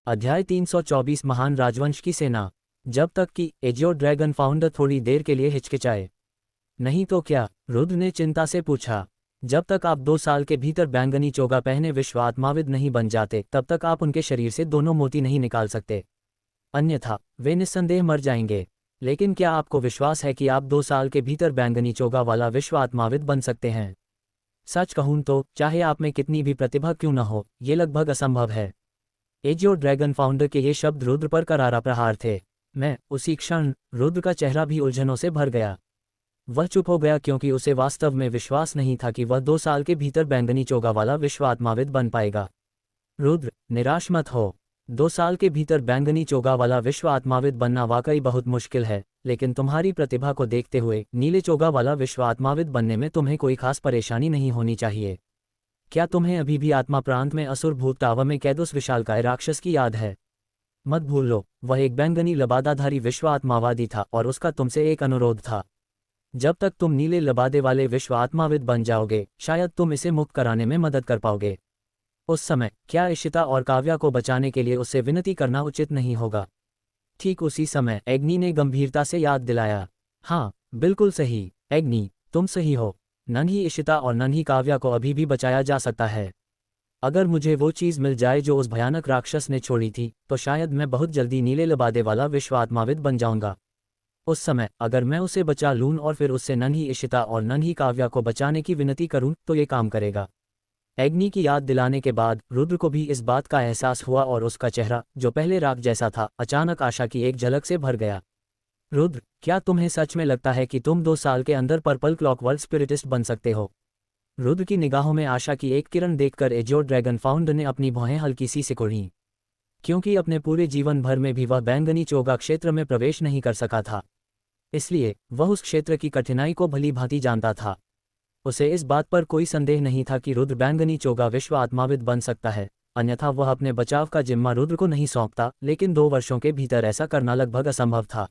D: अध्याय 324 महान राजवंश की सेना। जब तक कि एजियो ड्रैगन फाउंडर थोड़ी देर के लिए हिचकिचाए। नहीं तो क्या? रुद्र ने चिंता से पूछा। जब तक आप 2 साल के भीतर बैंगनी चोगा पहने विश्व आत्माविद नहीं बन जाते, तब तक आप उनके शरीर से दोनों मोती नहीं निकाल सकते। अन्यथा वे निस्संदेह मर जाएंगे। लेकिन क्या आपको विश्वास है कि आप 2 साल के भीतर बैंगनी चोगा वाला विश्व आत्माविद बन सकते हैं? सच कहूं तो चाहे आप में कितनी भी प्रतिभा क्यों न हो, ये लगभग असंभव है। एजियो ड्रैगन फाउंडर के ये शब्द रुद्र पर करारा प्रहार थे। उसी क्षण रुद्र का चेहरा भी उलझनों से भर गया। वह चुप हो गया क्योंकि उसे वास्तव में विश्वास नहीं था कि वह 2 साल के भीतर बैंगनी चोगा वाला विश्व आत्माविद बन पाएगा। रुद्र, निराश मत हो। 2 साल के भीतर बैंगनी चोगा वाला विश्व आत्माविद बनना वाकई बहुत मुश्किल है, लेकिन तुम्हारी प्रतिभा को देखते हुए नीले चोगा वाला विश्व आत्माविद बनने में तुम्हें कोई खास परेशानी नहीं होनी चाहिए। क्या तुम्हें अभी भी आत्मा प्रांत में असुर भूत टावर में कैद उस विशालकाय राक्षस की याद है? मत भूलो, वह एक बैंगनी लबादाधारी विश्व आत्मावादी था और उसका तुमसे एक अनुरोध था। जब तक तुम नीले लबादे वाले विश्व आत्माविद बन जाओगे, शायद तुम इसे मुक्त कराने में मदद कर पाओगे। उस समय क्या इशिता और काव्या को बचाने के लिए उससे विनती करना उचित नहीं होगा? ठीक उसी समय एग्नि ने गंभीरता से याद दिलाया। हाँ, बिल्कुल सही एग्नि, तुम सही हो। नन्ही इशिता और नन्ही काव्या को अभी भी बचाया जा सकता है। अगर मुझे वो चीज़ मिल जाए जो उस भयानक राक्षस ने छोड़ी थी, तो शायद मैं बहुत जल्दी नीले लबादे वाला विश्व आत्माविद बन जाऊंगा। उस समय अगर मैं उसे बचा लूं और फिर उससे नन्ही इशिता और नन्ही काव्या को बचाने की विनती करूं तो ये काम करेगा। अग्नि की याद दिलाने के बाद रुद्र को भी इस बात का एहसास हुआ और उसका चेहरा, जो पहले राख जैसा था, अचानक आशा की एक झलक से भर गया। रुद्र, क्या तुम्हें सच में लगता है कि तुम 2 साल के अंदर पर्पल क्लॉकवर्क स्पिरिटिस्ट बन सकते हो? रुद्र की निगाहों में आशा की एक किरण देखकर एजियोर ड्रैगन फाउंडर ने अपनी भौहें हल्की सी सिकुड़ी, क्योंकि अपने पूरे जीवन भर में भी वह बैंगनी चोगा क्षेत्र में प्रवेश नहीं कर सका था। इसलिए वह उस क्षेत्र की कठिनाई को भली भांति जानता था। उसे इस बात पर कोई संदेह नहीं था कि रुद्र बैंगनी चोगा विश्व आत्माविद बन सकता है, अन्यथा वह अपने बचाव का जिम्मा रुद्र को नहीं सौंपता। लेकिन 2 वर्षों के भीतर ऐसा करना लगभग असंभव था।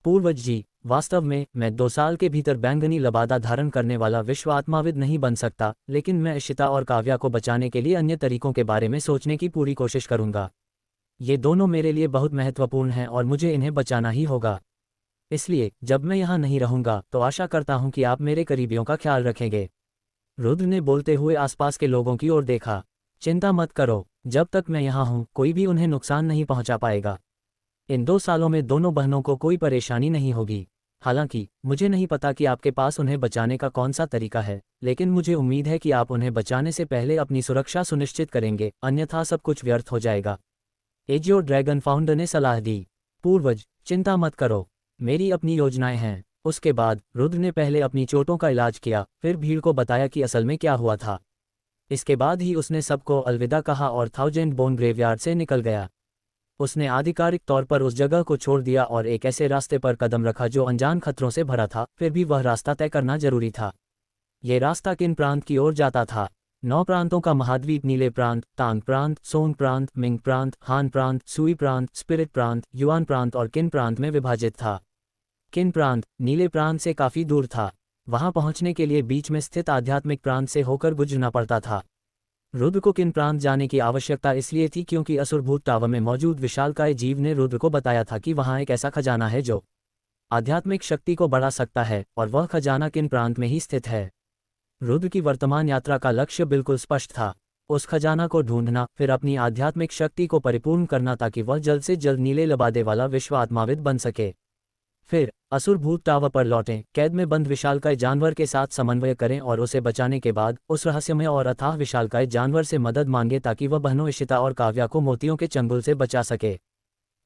D: पूर्वज जी, वास्तव में मैं 2 साल के भीतर बैंगनी लबादा धारण करने वाला विश्व आत्माविद नहीं बन सकता, लेकिन मैं इशिता और काव्या को बचाने के लिए अन्य तरीकों के बारे में सोचने की पूरी कोशिश करूंगा। ये दोनों मेरे लिए बहुत महत्वपूर्ण हैं और मुझे इन्हें बचाना ही होगा। इसलिए जब मैं यहाँ नहीं रहूंगा तो आशा करता हूं कि आप मेरे करीबियों का ख्याल रखेंगे। रुद्र ने बोलते हुए आसपास के लोगों की ओर देखा। चिंता मत करो, जब तक मैं यहाँ हूँ कोई भी उन्हें नुकसान नहीं पहुँचा पाएगा। इन 2 सालों में दोनों बहनों को कोई परेशानी नहीं होगी। हालांकि मुझे नहीं पता कि आपके पास उन्हें बचाने का कौन सा तरीका है, लेकिन मुझे उम्मीद है कि आप उन्हें बचाने से पहले अपनी सुरक्षा सुनिश्चित करेंगे, अन्यथा सब कुछ व्यर्थ हो जाएगा। एजियोर ड्रैगन फाउंडर ने सलाह दी। पूर्वज, चिंता मत करो, मेरी अपनी योजनाएं हैं। उसके बाद रुद्र ने पहले अपनी चोटों का इलाज किया, फिर भीड़ को बताया कि असल में क्या हुआ था। इसके बाद ही उसने सबको अलविदा कहा और थाउजेंड बोन ग्रेवयार्ड से निकल गया। उसने आधिकारिक तौर पर उस जगह को छोड़ दिया और एक ऐसे रास्ते पर कदम रखा जो अनजान खतरों से भरा था। फिर भी वह रास्ता तय करना जरूरी था। ये रास्ता किन प्रांत की ओर जाता था? 9 प्रांतों का महाद्वीप नीले प्रांत, तांग प्रांत, सोंग प्रांत, मिंग प्रांत, हान प्रांत, सुई प्रांत, स्पिरिट प्रांत, युआन प्रांत और किन प्रांत में विभाजित था। किन प्रांत नीले प्रांत से काफी दूर था। वहां पहुंचने के लिए बीच में स्थित आध्यात्मिक प्रांत से होकर गुजरना पड़ता था। रुद्र को किन प्रांत जाने की आवश्यकता इसलिए थी क्योंकि असुरभूत टावर में मौजूद विशालकाय जीव ने रुद्र को बताया था कि वहां एक ऐसा खजाना है जो आध्यात्मिक शक्ति को बढ़ा सकता है, और वह खजाना किन प्रांत में ही स्थित है। रुद्र की वर्तमान यात्रा का लक्ष्य बिल्कुल स्पष्ट था, उस खजाना को ढूंढना, फिर अपनी आध्यात्मिक शक्ति को परिपूर्ण करना ताकि वह जल्द से जल्द नीले लबादे वाला विश्व आत्माविद बन सके। फिर असुरभूत टावर पर लौटें, कैद में बंद विशालकाय जानवर के साथ समन्वय करें और उसे बचाने के बाद उस रहस्यमय और अथाह विशालकाय जानवर से मदद मांगे ताकि वह बहनों इशिता और काव्या को मोतियों के चंगुल से बचा सके।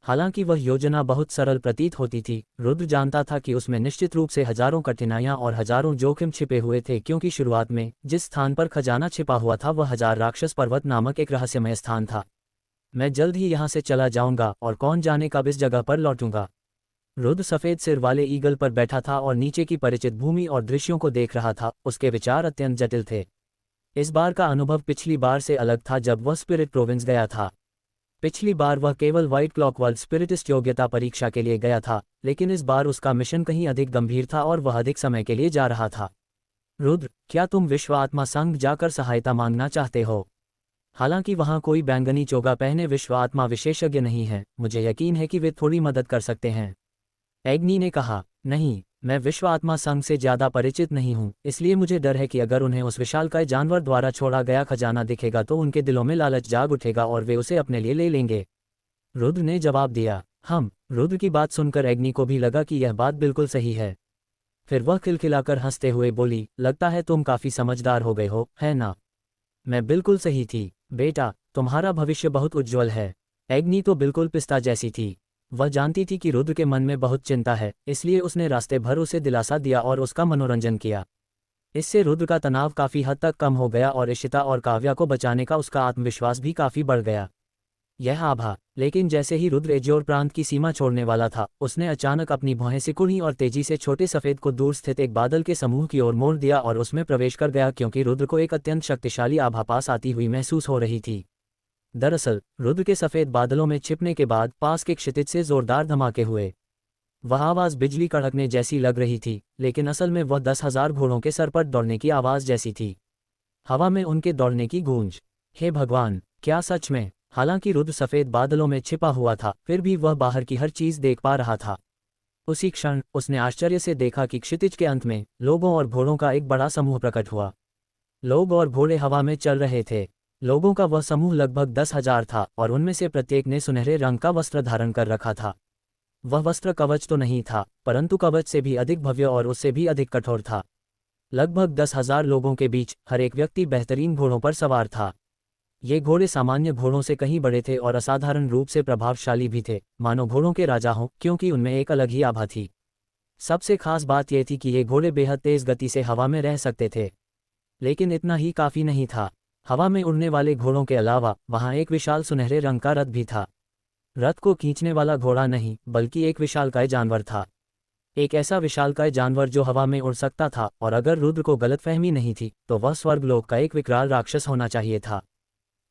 D: हालांकि वह योजना बहुत सरल प्रतीत होती थी, रुद्र जानता था कि उसमें निश्चित रूप से हजारों कठिनाइयां और हजारों जोखिम छिपे हुए थे, क्योंकि शुरुआत में जिस स्थान पर खजाना छिपा हुआ था वह 1000 राक्षस पर्वत नामक एक रहस्यमय स्थान था। मैं जल्द ही यहाँ से चला जाऊंगा और कौन जाने कब इस जगह पर लौटूंगा। रुद्र सफेद सिर वाले ईगल पर बैठा था और नीचे की परिचित भूमि और दृश्यों को देख रहा था। उसके विचार अत्यंत जटिल थे। इस बार का अनुभव पिछली बार से अलग था जब वह स्पिरिट प्रोविंस गया था। पिछली बार वह केवल व्हाइट क्लॉकवर्क स्पिरिटिस्ट योग्यता परीक्षा के लिए गया था, लेकिन इस बार उसका मिशन कहीं अधिक गंभीर था और वह अधिक समय के लिए जा रहा था। रुद्र, क्या तुम विश्व आत्मा संघ जाकर सहायता मांगना चाहते हो? हालांकि वहां कोई बैंगनी चोगा पहने विश्व आत्मा विशेषज्ञ नहीं है, मुझे यकीन है कि वे थोड़ी मदद कर सकते हैं। एग्नी ने कहा, नहीं, मैं विश्व आत्मा संघ से ज्यादा परिचित नहीं हूं, इसलिए मुझे डर है कि अगर उन्हें उस विशालकाय जानवर द्वारा छोड़ा गया खजाना दिखेगा तो उनके दिलों में लालच जाग उठेगा और वे उसे अपने लिए ले लेंगे। रुद्र ने जवाब दिया। रुद्र की बात सुनकर एग्नी को भी लगा कि यह बात बिल्कुल सही है। फिर वह खिलखिलाकर हंसते हुए बोली, लगता है तुम काफी समझदार हो गए हो, है ना? मैं बिल्कुल सही थी बेटा, तुम्हारा भविष्य बहुत उज्ज्वल है। एग्नी तो बिल्कुल पिस्ता जैसी थी। वह जानती थी कि रुद्र के मन में बहुत चिंता है, इसलिए उसने रास्ते भर उसे दिलासा दिया और उसका मनोरंजन किया। इससे रुद्र का तनाव काफी हद तक कम हो गया और इशिता और काव्या को बचाने का उसका आत्मविश्वास भी काफी बढ़ गया। यह आभा, लेकिन जैसे ही रुद्र एजियोर प्रांत की सीमा छोड़ने वाला था, उसने अचानक अपनी भौहें सिकुड़ी और तेजी से छोटे सफेद को दूर स्थित एक बादल के समूह की ओर मोड़ दिया और उसमें प्रवेश कर गया, क्योंकि रुद्र को एक अत्यंत शक्तिशाली आभा पास आती हुई महसूस हो रही थी। दरअसल रुद्र के सफेद बादलों में छिपने के बाद पास के क्षितिज से जोरदार धमाके हुए। वह आवाज बिजली कड़कने जैसी लग रही थी, लेकिन असल में वह 10,000 घोड़ों के सर पर दौड़ने की आवाज जैसी थी। हवा में उनके दौड़ने की गूंज। हे भगवान, क्या सच में? हालांकि रुद्र सफेद बादलों में छिपा हुआ था, फिर भी वह बाहर की हर चीज देख पा रहा था। उसी क्षण उसने आश्चर्य से देखा कि क्षितिज के अंत में लोगों और घोड़ों का एक बड़ा समूह प्रकट हुआ। लोग और घोड़े हवा में चल रहे थे। लोगों का वह समूह लगभग 10,000 था और उनमें से प्रत्येक ने सुनहरे रंग का वस्त्र धारण कर रखा था। वह वस्त्र कवच तो नहीं था, परंतु कवच से भी अधिक भव्य और उससे भी अधिक कठोर था। लगभग 10,000 लोगों के बीच हर एक व्यक्ति बेहतरीन घोड़ों पर सवार था। ये घोड़े सामान्य घोड़ों से कहीं बड़े थे और असाधारण रूप से प्रभावशाली भी थे, मानो घोड़ों के राजा हों, क्योंकि उनमें एक अलग ही आभा थी। सबसे खास बात यह थी कि ये घोड़े बेहद तेज गति से हवा में रह सकते थे। लेकिन इतना ही काफ़ी नहीं था। हवा में उड़ने वाले घोड़ों के अलावा वहाँ एक विशाल सुनहरे रंग का रथ भी था। रथ को खींचने वाला घोड़ा नहीं, बल्कि एक विशालकाय जानवर था। एक ऐसा विशालकाय जानवर जो हवा में उड़ सकता था, और अगर रुद्र को गलतफहमी नहीं थी तो वह स्वर्गलोक का एक विकराल राक्षस होना चाहिए था।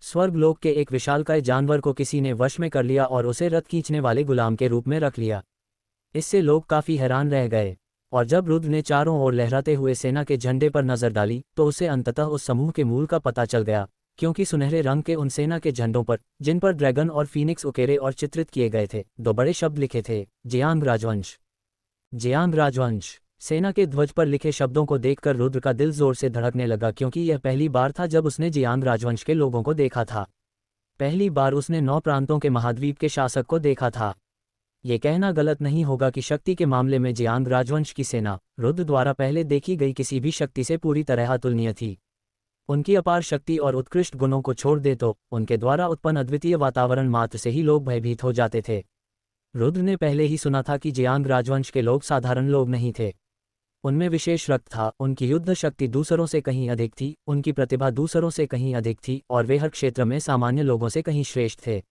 D: स्वर्गलोक के एक विशालकाय जानवर को किसी ने वश में कर लिया और उसे रथ खींचने वाले गुलाम के रूप में रख लिया। इससे लोग काफ़ी हैरान रह गए, और जब रुद्र ने चारों ओर लहराते हुए सेना के झंडे पर नजर डाली तो उसे अंततः उस समूह के मूल का पता चल गया, क्योंकि सुनहरे रंग के उन सेना के झंडों पर, जिन पर ड्रैगन और फीनिक्स उकेरे और चित्रित किए गए थे, दो बड़े शब्द लिखे थे, जियांग राजवंश। जियांग राजवंश। सेना के ध्वज पर लिखे शब्दों को देखकर रुद्र का दिल जोर से धड़कने लगा, क्योंकि यह पहली बार था जब उसने जियांग राजवंश के लोगों को देखा था। पहली बार उसने 9 प्रांतों के महाद्वीप के शासक को देखा था। ये कहना गलत नहीं होगा कि शक्ति के मामले में जियांग राजवंश की सेना रुद्र द्वारा पहले देखी गई किसी भी शक्ति से पूरी तरह अतुलनीय थी। उनकी अपार शक्ति और उत्कृष्ट गुणों को छोड़ दे तो उनके द्वारा उत्पन्न अद्वितीय वातावरण मात्र से ही लोग भयभीत हो जाते थे। रुद्र ने पहले ही सुना था कि जियांग राजवंश के लोग साधारण लोग नहीं थे। उनमें विशेष रक्त था, उनकी युद्ध शक्ति दूसरों से कहीं अधिक थी, उनकी प्रतिभा दूसरों से कहीं अधिक थी, और वे हर क्षेत्र में सामान्य लोगों से कहीं श्रेष्ठ थे।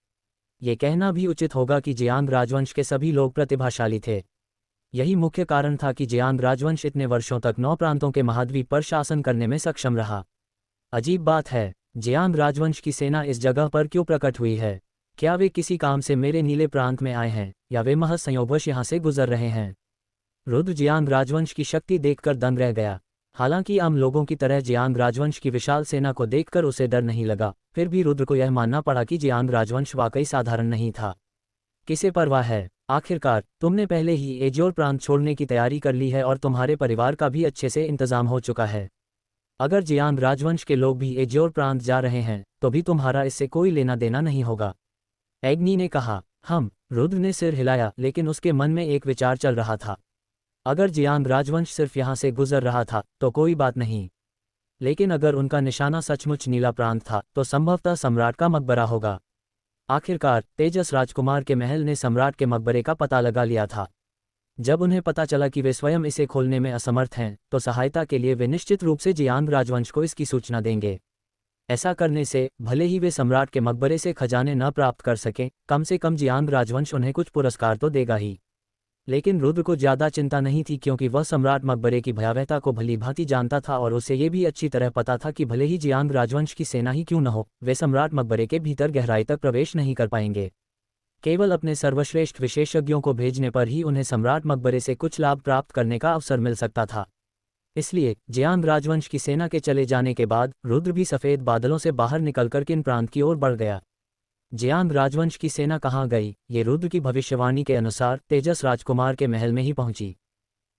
D: ये कहना भी उचित होगा कि जियांग राजवंश के सभी लोग प्रतिभाशाली थे। यही मुख्य कारण था कि जियांग राजवंश इतने वर्षों तक 9 प्रांतों के महाद्वीप पर शासन करने में सक्षम रहा। अजीब बात है, जियांग राजवंश की सेना इस जगह पर क्यों प्रकट हुई है? क्या वे किसी काम से मेरे नीले प्रांत में आए हैं, या वे महज संयोगवश यहाँ से गुजर रहे हैं? रुद्र जियांग राजवंश की शक्ति देखकर दंग रह गया। हालांकि आम लोगों की तरह जियांग राजवंश की विशाल सेना को देखकर उसे डर नहीं लगा, फिर भी रुद्र को यह मानना पड़ा कि जियांग राजवंश वाकई साधारण नहीं था। किसे परवाह है? आखिरकार तुमने पहले ही एज्योर प्रांत छोड़ने की तैयारी कर ली है और तुम्हारे परिवार का भी अच्छे से इंतजाम हो चुका है। अगर जियांग राजवंश के लोग भी एज्योर प्रांत जा रहे हैं तो भी तुम्हारा इससे कोई लेना देना नहीं होगा। एग्नि ने कहा। रुद्र ने सिर हिलाया, लेकिन उसके मन में एक विचार चल रहा था। अगर जियांग राजवंश सिर्फ यहाँ से गुजर रहा था तो कोई बात नहीं, लेकिन अगर उनका निशाना सचमुच नीला प्रांत था तो संभवतः सम्राट का मकबरा होगा। आखिरकार तेजस राजकुमार के महल ने सम्राट के मकबरे का पता लगा लिया था। जब उन्हें पता चला कि वे स्वयं इसे खोलने में असमर्थ हैं तो सहायता के लिए वे निश्चित रूप से जियांग राजवंश को इसकी सूचना देंगे। ऐसा करने से भले ही वे सम्राट के मकबरे से खजाने न प्राप्त कर सकें, कम से कम जियांग राजवंश उन्हें कुछ पुरस्कार तो देगा ही। लेकिन रुद्र को ज्यादा चिंता नहीं थी, क्योंकि वह सम्राट मकबरे की भयावहता को भली भांति जानता था और उसे ये भी अच्छी तरह पता था कि भले ही जियांग राजवंश की सेना ही क्यों न हो, वे सम्राट मकबरे के भीतर गहराई तक प्रवेश नहीं कर पाएंगे। केवल अपने सर्वश्रेष्ठ विशेषज्ञों को भेजने पर ही उन्हें सम्राट मकबरे से कुछ लाभ प्राप्त करने का अवसर मिल सकता था। इसलिए जियांग राजवंश की सेना के चले जाने के बाद रुद्र भी सफ़ेद बादलों से बाहर निकलकर किन प्रांत की ओर बढ़ गया। जियांग राजवंश की सेना कहाँ गई? ये रुद्र की भविष्यवाणी के अनुसार तेजस राजकुमार के महल में ही पहुंची।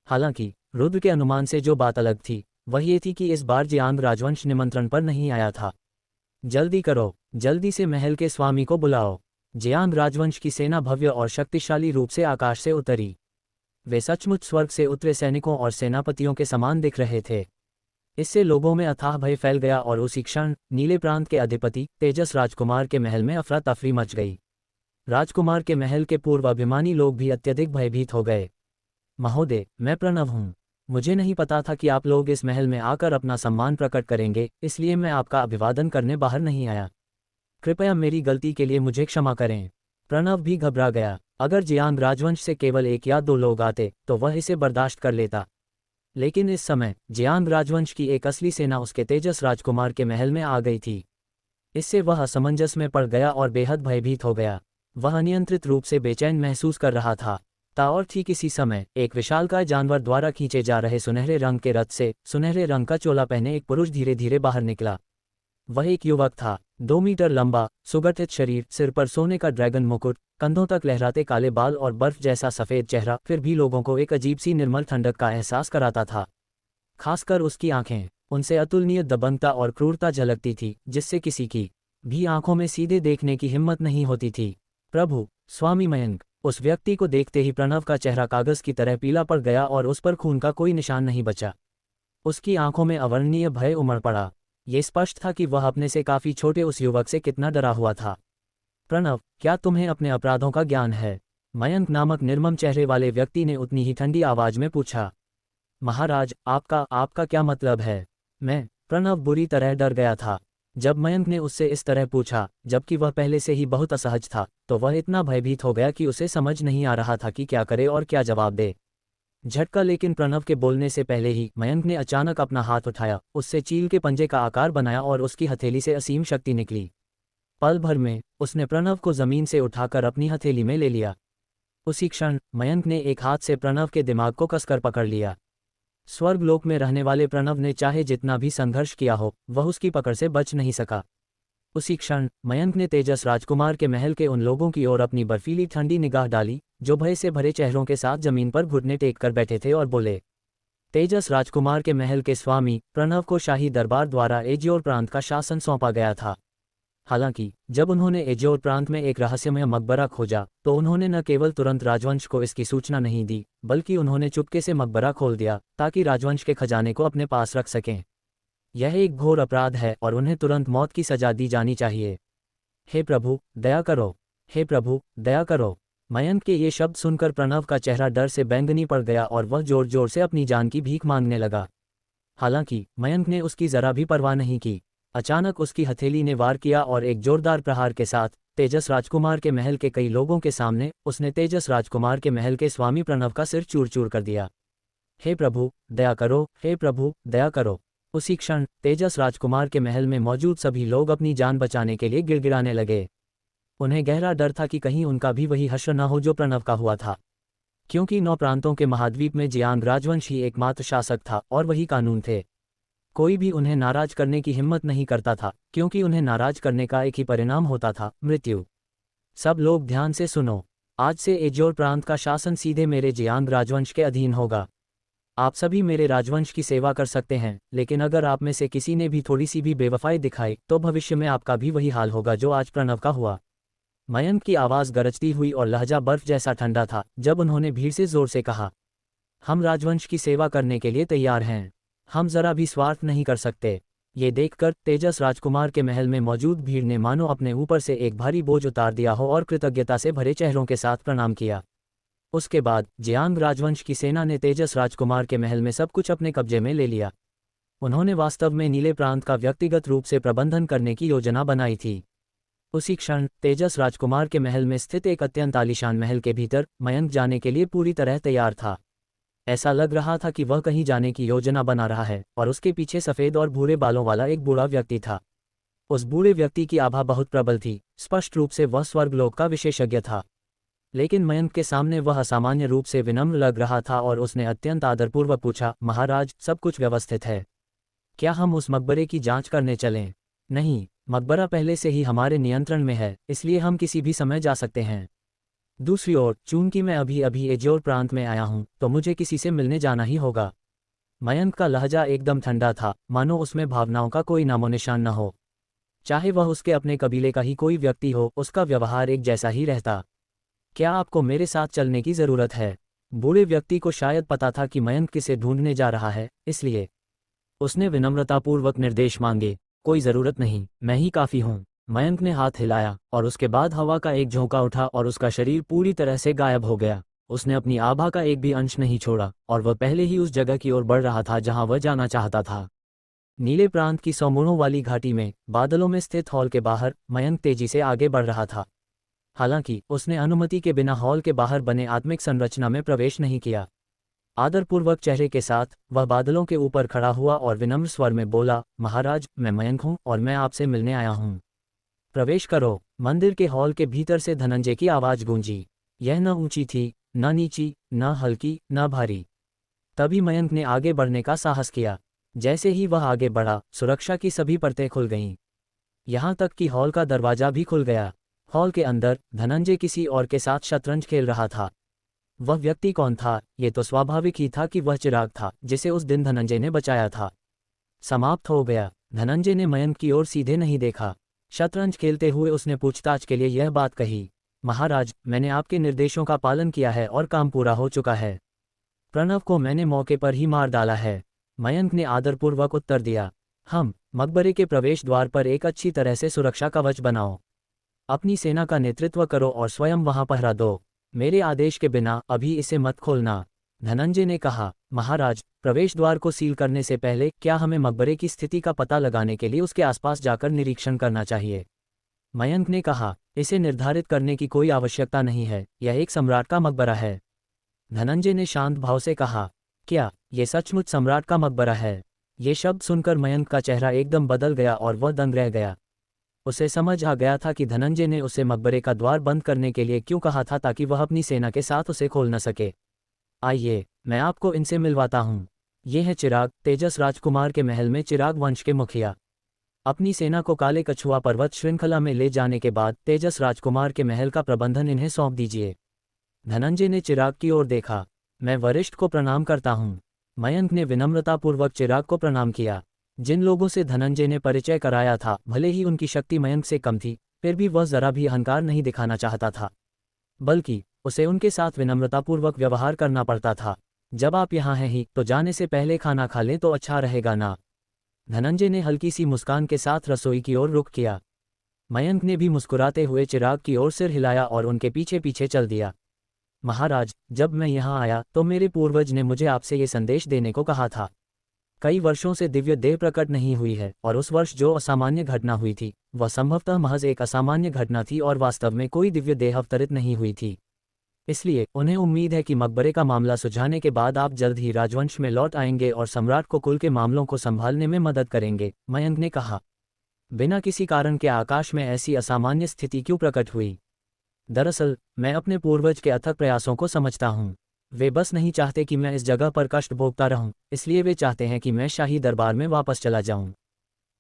D: हालांकि रुद्र के अनुमान से जो बात अलग थी वह ये थी कि इस बार जियांग राजवंश निमंत्रण पर नहीं आया था। जल्दी करो, जल्दी से महल के स्वामी को बुलाओ। जियांग राजवंश की सेना भव्य और शक्तिशाली रूप से आकाश से उतरी। वे सचमुच स्वर्ग से उतरे सैनिकों और सेनापतियों के समान दिख रहे थे। इससे लोगों में अथाह भय फैल गया और उसी क्षण नीले प्रांत के अधिपति तेजस राजकुमार के महल में अफरा तफरी मच गई। राजकुमार के महल के पूर्व अभिमानी लोग भी अत्यधिक भयभीत हो गए। महोदय, मैं प्रणव हूँ। मुझे नहीं पता था कि आप लोग इस महल में आकर अपना सम्मान प्रकट करेंगे, इसलिए मैं आपका अभिवादन करने बाहर नहीं आया। कृपया मेरी गलती के लिए मुझे क्षमा करें। प्रणव भी घबरा गया। अगर जियांग राजवंश से केवल 1 या 2 लोग आते तो वह इसे बर्दाश्त कर लेता, लेकिन इस समय जियांग राजवंश की एक असली सेना उसके तेजस राजकुमार के महल में आ गई थी। इससे वह असमंजस में पड़ गया और बेहद भयभीत हो गया। वह अनियंत्रित रूप से बेचैन महसूस कर रहा था। और ठीक इसी समय एक विशालकाय जानवर द्वारा खींचे जा रहे सुनहरे रंग के रथ से सुनहरे रंग का चोला पहने एक पुरुष धीरे धीरे बाहर निकला। वह एक युवक था, 2 मीटर लंबा, सुगठित शरीर, सिर पर सोने का ड्रैगन मुकुट, कंधों तक लहराते काले बाल और बर्फ जैसा सफ़ेद चेहरा फिर भी लोगों को एक अजीब सी निर्मल ठंडक का एहसास कराता था। खासकर उसकी आंखें, उनसे अतुलनीय दबंगता और क्रूरता झलकती थी, जिससे किसी की भी आंखों में सीधे देखने की हिम्मत नहीं होती थी। प्रभु, स्वामी मयंक, उस व्यक्ति को देखते ही प्रणव का चेहरा कागज की तरह पीला पड़ गया और उस पर खून का कोई निशान नहीं बचा। उसकी आंखों में अवर्णनीय भय उमड़ पड़ा। ये स्पष्ट था कि वह अपने से काफी छोटे उस युवक से कितना डरा हुआ था। प्रणव, क्या तुम्हें अपने अपराधों का ज्ञान है? मयंक नामक निर्मम चेहरे वाले व्यक्ति ने उतनी ही ठंडी आवाज में पूछा। महाराज, आपका क्या मतलब है? प्रणव बुरी तरह डर गया था। जब मयंक ने उससे इस तरह पूछा, जबकि वह पहले से ही बहुत असहज था, तो वह इतना भयभीत हो गया कि उसे समझ नहीं आ रहा था कि क्या करे और क्या जवाब दे। झटका, लेकिन प्रणव के बोलने से पहले ही मयंक ने अचानक अपना हाथ उठाया, उससे चील के पंजे का आकार बनाया और उसकी हथेली से असीम शक्ति निकली। पल भर में उसने प्रणव को जमीन से उठाकर अपनी हथेली में ले लिया। उसी क्षण मयंक ने एक हाथ से प्रणव के दिमाग को कसकर पकड़ लिया। स्वर्गलोक में रहने वाले प्रणव ने चाहे जितना भी संघर्ष किया हो, वह उसकी पकड़ से बच नहीं सका। उसी क्षण मयंक ने तेजस राजकुमार के महल के उन लोगों की ओर अपनी बर्फीली ठंडी निगाह डाली, जो भय से भरे चेहरों के साथ जमीन पर घुटने टेक कर बैठे थे, और बोले। तेजस राजकुमार के महल के स्वामी प्रणव को शाही दरबार द्वारा एजियोर प्रांत का शासन सौंपा गया था। हालांकि जब उन्होंने एजियोर प्रांत में एक रहस्यमय मकबरा खोजा, तो उन्होंने न केवल तुरंत राजवंश को इसकी सूचना नहीं दी, बल्कि उन्होंने चुपके से मकबरा खोल दिया ताकि राजवंश के खजाने को अपने पास रख सकें। यह एक घोर अपराध है और उन्हें तुरंत मौत की सजा दी जानी चाहिए। हे प्रभु, दया करो! हे प्रभु, दया करो! मयंक के ये शब्द सुनकर प्रणव का चेहरा डर से बैंगनी पड़ गया और वह जोर जोर से अपनी जान की भीख मांगने लगा। हालांकि मयंक ने उसकी जरा भी परवाह नहीं की। अचानक उसकी हथेली ने वार किया और एक जोरदार प्रहार के साथ तेजस राजकुमार के महल के कई लोगों के सामने उसने तेजस राजकुमार के महल के स्वामी प्रणव का सिर चूर चूर कर दिया। हे प्रभु, दया करो! हे प्रभु, दया करो! उसी क्षण तेजस राजकुमार के महल में मौजूद सभी लोग अपनी जान बचाने के लिए गिड़गिड़ाने लगे। उन्हें गहरा डर था कि कहीं उनका भी वही हश्र न हो जो प्रणव का हुआ था, क्योंकि 9 प्रांतों के महाद्वीप में जियांग राजवंश ही एकमात्र शासक था और वही कानून थे। कोई भी उन्हें नाराज करने की हिम्मत नहीं करता था, क्योंकि उन्हें नाराज करने का एक ही परिणाम होता था, मृत्यु। सब लोग ध्यान से सुनो। आज से एजियोर प्रांत का शासन सीधे मेरे जियांग राजवंश के अधीन होगा। आप सभी मेरे राजवंश की सेवा कर सकते हैं, लेकिन अगर आप में से किसी ने भी थोड़ी सी भी बेवफाई दिखाई, तो भविष्य में आपका भी वही हाल होगा जो आज प्रणव का हुआ। मयंक की आवाज़ गरजती हुई और लहजा बर्फ जैसा ठंडा था जब उन्होंने भीड़ से जोर से कहा, हम राजवंश की सेवा करने के लिए तैयार हैं। हम जरा भी स्वार्थ नहीं कर सकते। ये देखकर तेजस राजकुमार के महल में मौजूद भीड़ ने मानो अपने ऊपर से एक भारी बोझ उतार दिया हो और कृतज्ञता से भरे चेहरों के साथ प्रणाम किया। उसके बाद जियांग राजवंश की सेना ने तेजस राजकुमार के महल में सब कुछ अपने कब्जे में ले लिया। उन्होंने वास्तव में नीले प्रांत का व्यक्तिगत रूप से प्रबंधन करने की योजना बनाई थी। उसी क्षण तेजस राजकुमार के महल में स्थित एक अत्यंत आलीशान महल के भीतर मयंक जाने के लिए पूरी तरह तैयार था। ऐसा लग रहा था कि वह कहीं जाने की योजना बना रहा है, और उसके पीछे सफ़ेद और भूरे बालों वाला एक बूढ़ा व्यक्ति था। उस बूढ़े व्यक्ति की आभा बहुत प्रबल थी, स्पष्ट रूप से वह स्वर्गलोक का विशेषज्ञ था। लेकिन मयंक के सामने वह असामान्य रूप से विनम्र लग रहा था और उसने अत्यंत आदरपूर्वक पूछा, महाराज, सब कुछ व्यवस्थित है? क्या हम उस मकबरे की जांच करने चलें? नहीं, मकबरा पहले से ही हमारे नियंत्रण में है, इसलिए हम किसी भी समय जा सकते हैं। दूसरी ओर, चूंकि मैं अभी अभी एजियोर प्रांत में आया हूं, तो मुझे किसी से मिलने जाना ही होगा। मयंक का लहजा एकदम ठंडा था, मानो उसमें भावनाओं का कोई नामोनिशान न हो। चाहे वह उसके अपने कबीले का ही कोई व्यक्ति हो, उसका व्यवहार एक जैसा ही रहता। क्या आपको मेरे साथ चलने की ज़रूरत है? बूढ़े व्यक्ति को शायद पता था कि मयंक किसे ढूंढने जा रहा है, इसलिए उसने विनम्रतापूर्वक निर्देश मांगे। कोई ज़रूरत नहीं, मैं ही काफ़ी हूँ। मयंक ने हाथ हिलाया और उसके बाद हवा का एक झोंका उठा और उसका शरीर पूरी तरह से गायब हो गया। उसने अपनी आभा का एक भी अंश नहीं छोड़ा और वह पहले ही उस जगह की ओर बढ़ रहा था जहां वह जाना चाहता था। नीले प्रांत की 100 मोड़ों वाली घाटी में बादलों में स्थित हॉल के बाहर मयंक तेजी से आगे बढ़ रहा था। हालांकि उसने अनुमति के बिना हॉल के बाहर बने आत्मिक संरचना में प्रवेश नहीं किया। आदरपूर्वक चेहरे के साथ वह बादलों के ऊपर खड़ा हुआ और विनम्र स्वर में बोला, महाराज, मैं मयंक हूँ और मैं आपसे मिलने आया हूँ। प्रवेश करो। मंदिर के हॉल के भीतर से धनंजय की आवाज गूंजी। यह न ऊंची थी, न नीची, न हल्की, न भारी। तभी मयंक ने आगे बढ़ने का साहस किया। जैसे ही वह आगे बढ़ा, सुरक्षा की सभी परतें खुल गईं। यहाँ तक कि हॉल का दरवाजा भी खुल गया। हॉल के अंदर धनंजय किसी और के साथ शतरंज खेल रहा था। वह व्यक्ति कौन था? ये तो स्वाभाविक ही था कि वह चिराग था जिसे उस दिन धनंजय ने बचाया था। समाप्त हो गया। धनंजय ने मयंक की ओर सीधे नहीं देखा। शतरंज खेलते हुए उसने पूछताछ के लिए यह बात कही, महाराज, मैंने आपके निर्देशों का पालन किया है और काम पूरा हो चुका है। प्रणव को मैंने मौके पर ही मार डाला है। मयंक ने आदरपूर्वक उत्तर दिया। हम मकबरे के प्रवेश द्वार पर एक अच्छी तरह से सुरक्षा कवच बनाओ। अपनी सेना का नेतृत्व करो और स्वयं वहां पहरा दो। मेरे आदेश के बिना अभी इसे मत खोलना। धनंजय ने कहा। महाराज, प्रवेश द्वार को सील करने से पहले क्या हमें मकबरे की स्थिति का पता लगाने के लिए उसके आसपास जाकर निरीक्षण करना चाहिए? मयंक ने कहा। इसे निर्धारित करने की कोई आवश्यकता नहीं है, यह एक सम्राट का मकबरा है। धनंजय ने शांत भाव से कहा। क्या ये सचमुच सम्राट का मकबरा है? ये शब्द सुनकर मयंक का चेहरा एकदम बदल गया और वह दंग रह गया। उसे समझ आ गया था कि धनंजय ने उसे मकबरे का द्वार बंद करने के लिए क्यों कहा था, ताकि वह अपनी सेना के साथ उसे खोल न सके। आइए, मैं आपको इनसे मिलवाता हूँ। ये है चिराग, तेजस राजकुमार के महल में चिराग वंश के मुखिया। अपनी सेना को काले कछुआ पर्वत श्रृंखला में ले जाने के बाद तेजस राजकुमार के महल का प्रबंधन इन्हें सौंप दीजिए। धनंजय ने चिराग की ओर देखा। मैं वरिष्ठ को प्रणाम करता हूँ। मयंक ने विनम्रतापूर्वक चिराग को प्रणाम किया। जिन लोगों से धनंजय ने परिचय कराया था, भले ही उनकी शक्ति मयंक से कम थी, फिर भी वह जरा भी अहंकार नहीं दिखाना चाहता था, बल्कि उसे उनके साथ विनम्रतापूर्वक व्यवहार करना पड़ता था। जब आप यहाँ हैं ही तो जाने से पहले खाना खा लें तो अच्छा रहेगा ना। धनंजय ने हल्की सी मुस्कान के साथ रसोई की ओर रुख किया। मयंक ने भी मुस्कुराते हुए चिराग की ओर सिर हिलाया और उनके पीछे पीछे चल दिया। महाराज, जब मैं यहाँ आया तो मेरे पूर्वज ने मुझे आपसे ये संदेश देने को कहा था। कई वर्षों से दिव्य देह प्रकट नहीं हुई है, और उस वर्ष जो असामान्य घटना हुई थी वह संभवतः महज एक असामान्य घटना थी और वास्तव में कोई दिव्य देह अवतरित नहीं हुई थी। इसलिए उन्हें उम्मीद है कि मकबरे का मामला सुलझाने के बाद आप जल्द ही राजवंश में लौट आएंगे और सम्राट को कुल के मामलों को संभालने में मदद करेंगे। मयंक ने कहा। बिना किसी कारण के आकाश में ऐसी असामान्य स्थिति क्यों प्रकट हुई? दरअसल मैं अपने पूर्वज के अथक प्रयासों को समझता हूँ। वे बस नहीं चाहते कि मैं इस जगह पर कष्ट भोगता रहूं, इसलिए वे चाहते हैं कि मैं शाही दरबार में वापस चला जाऊं।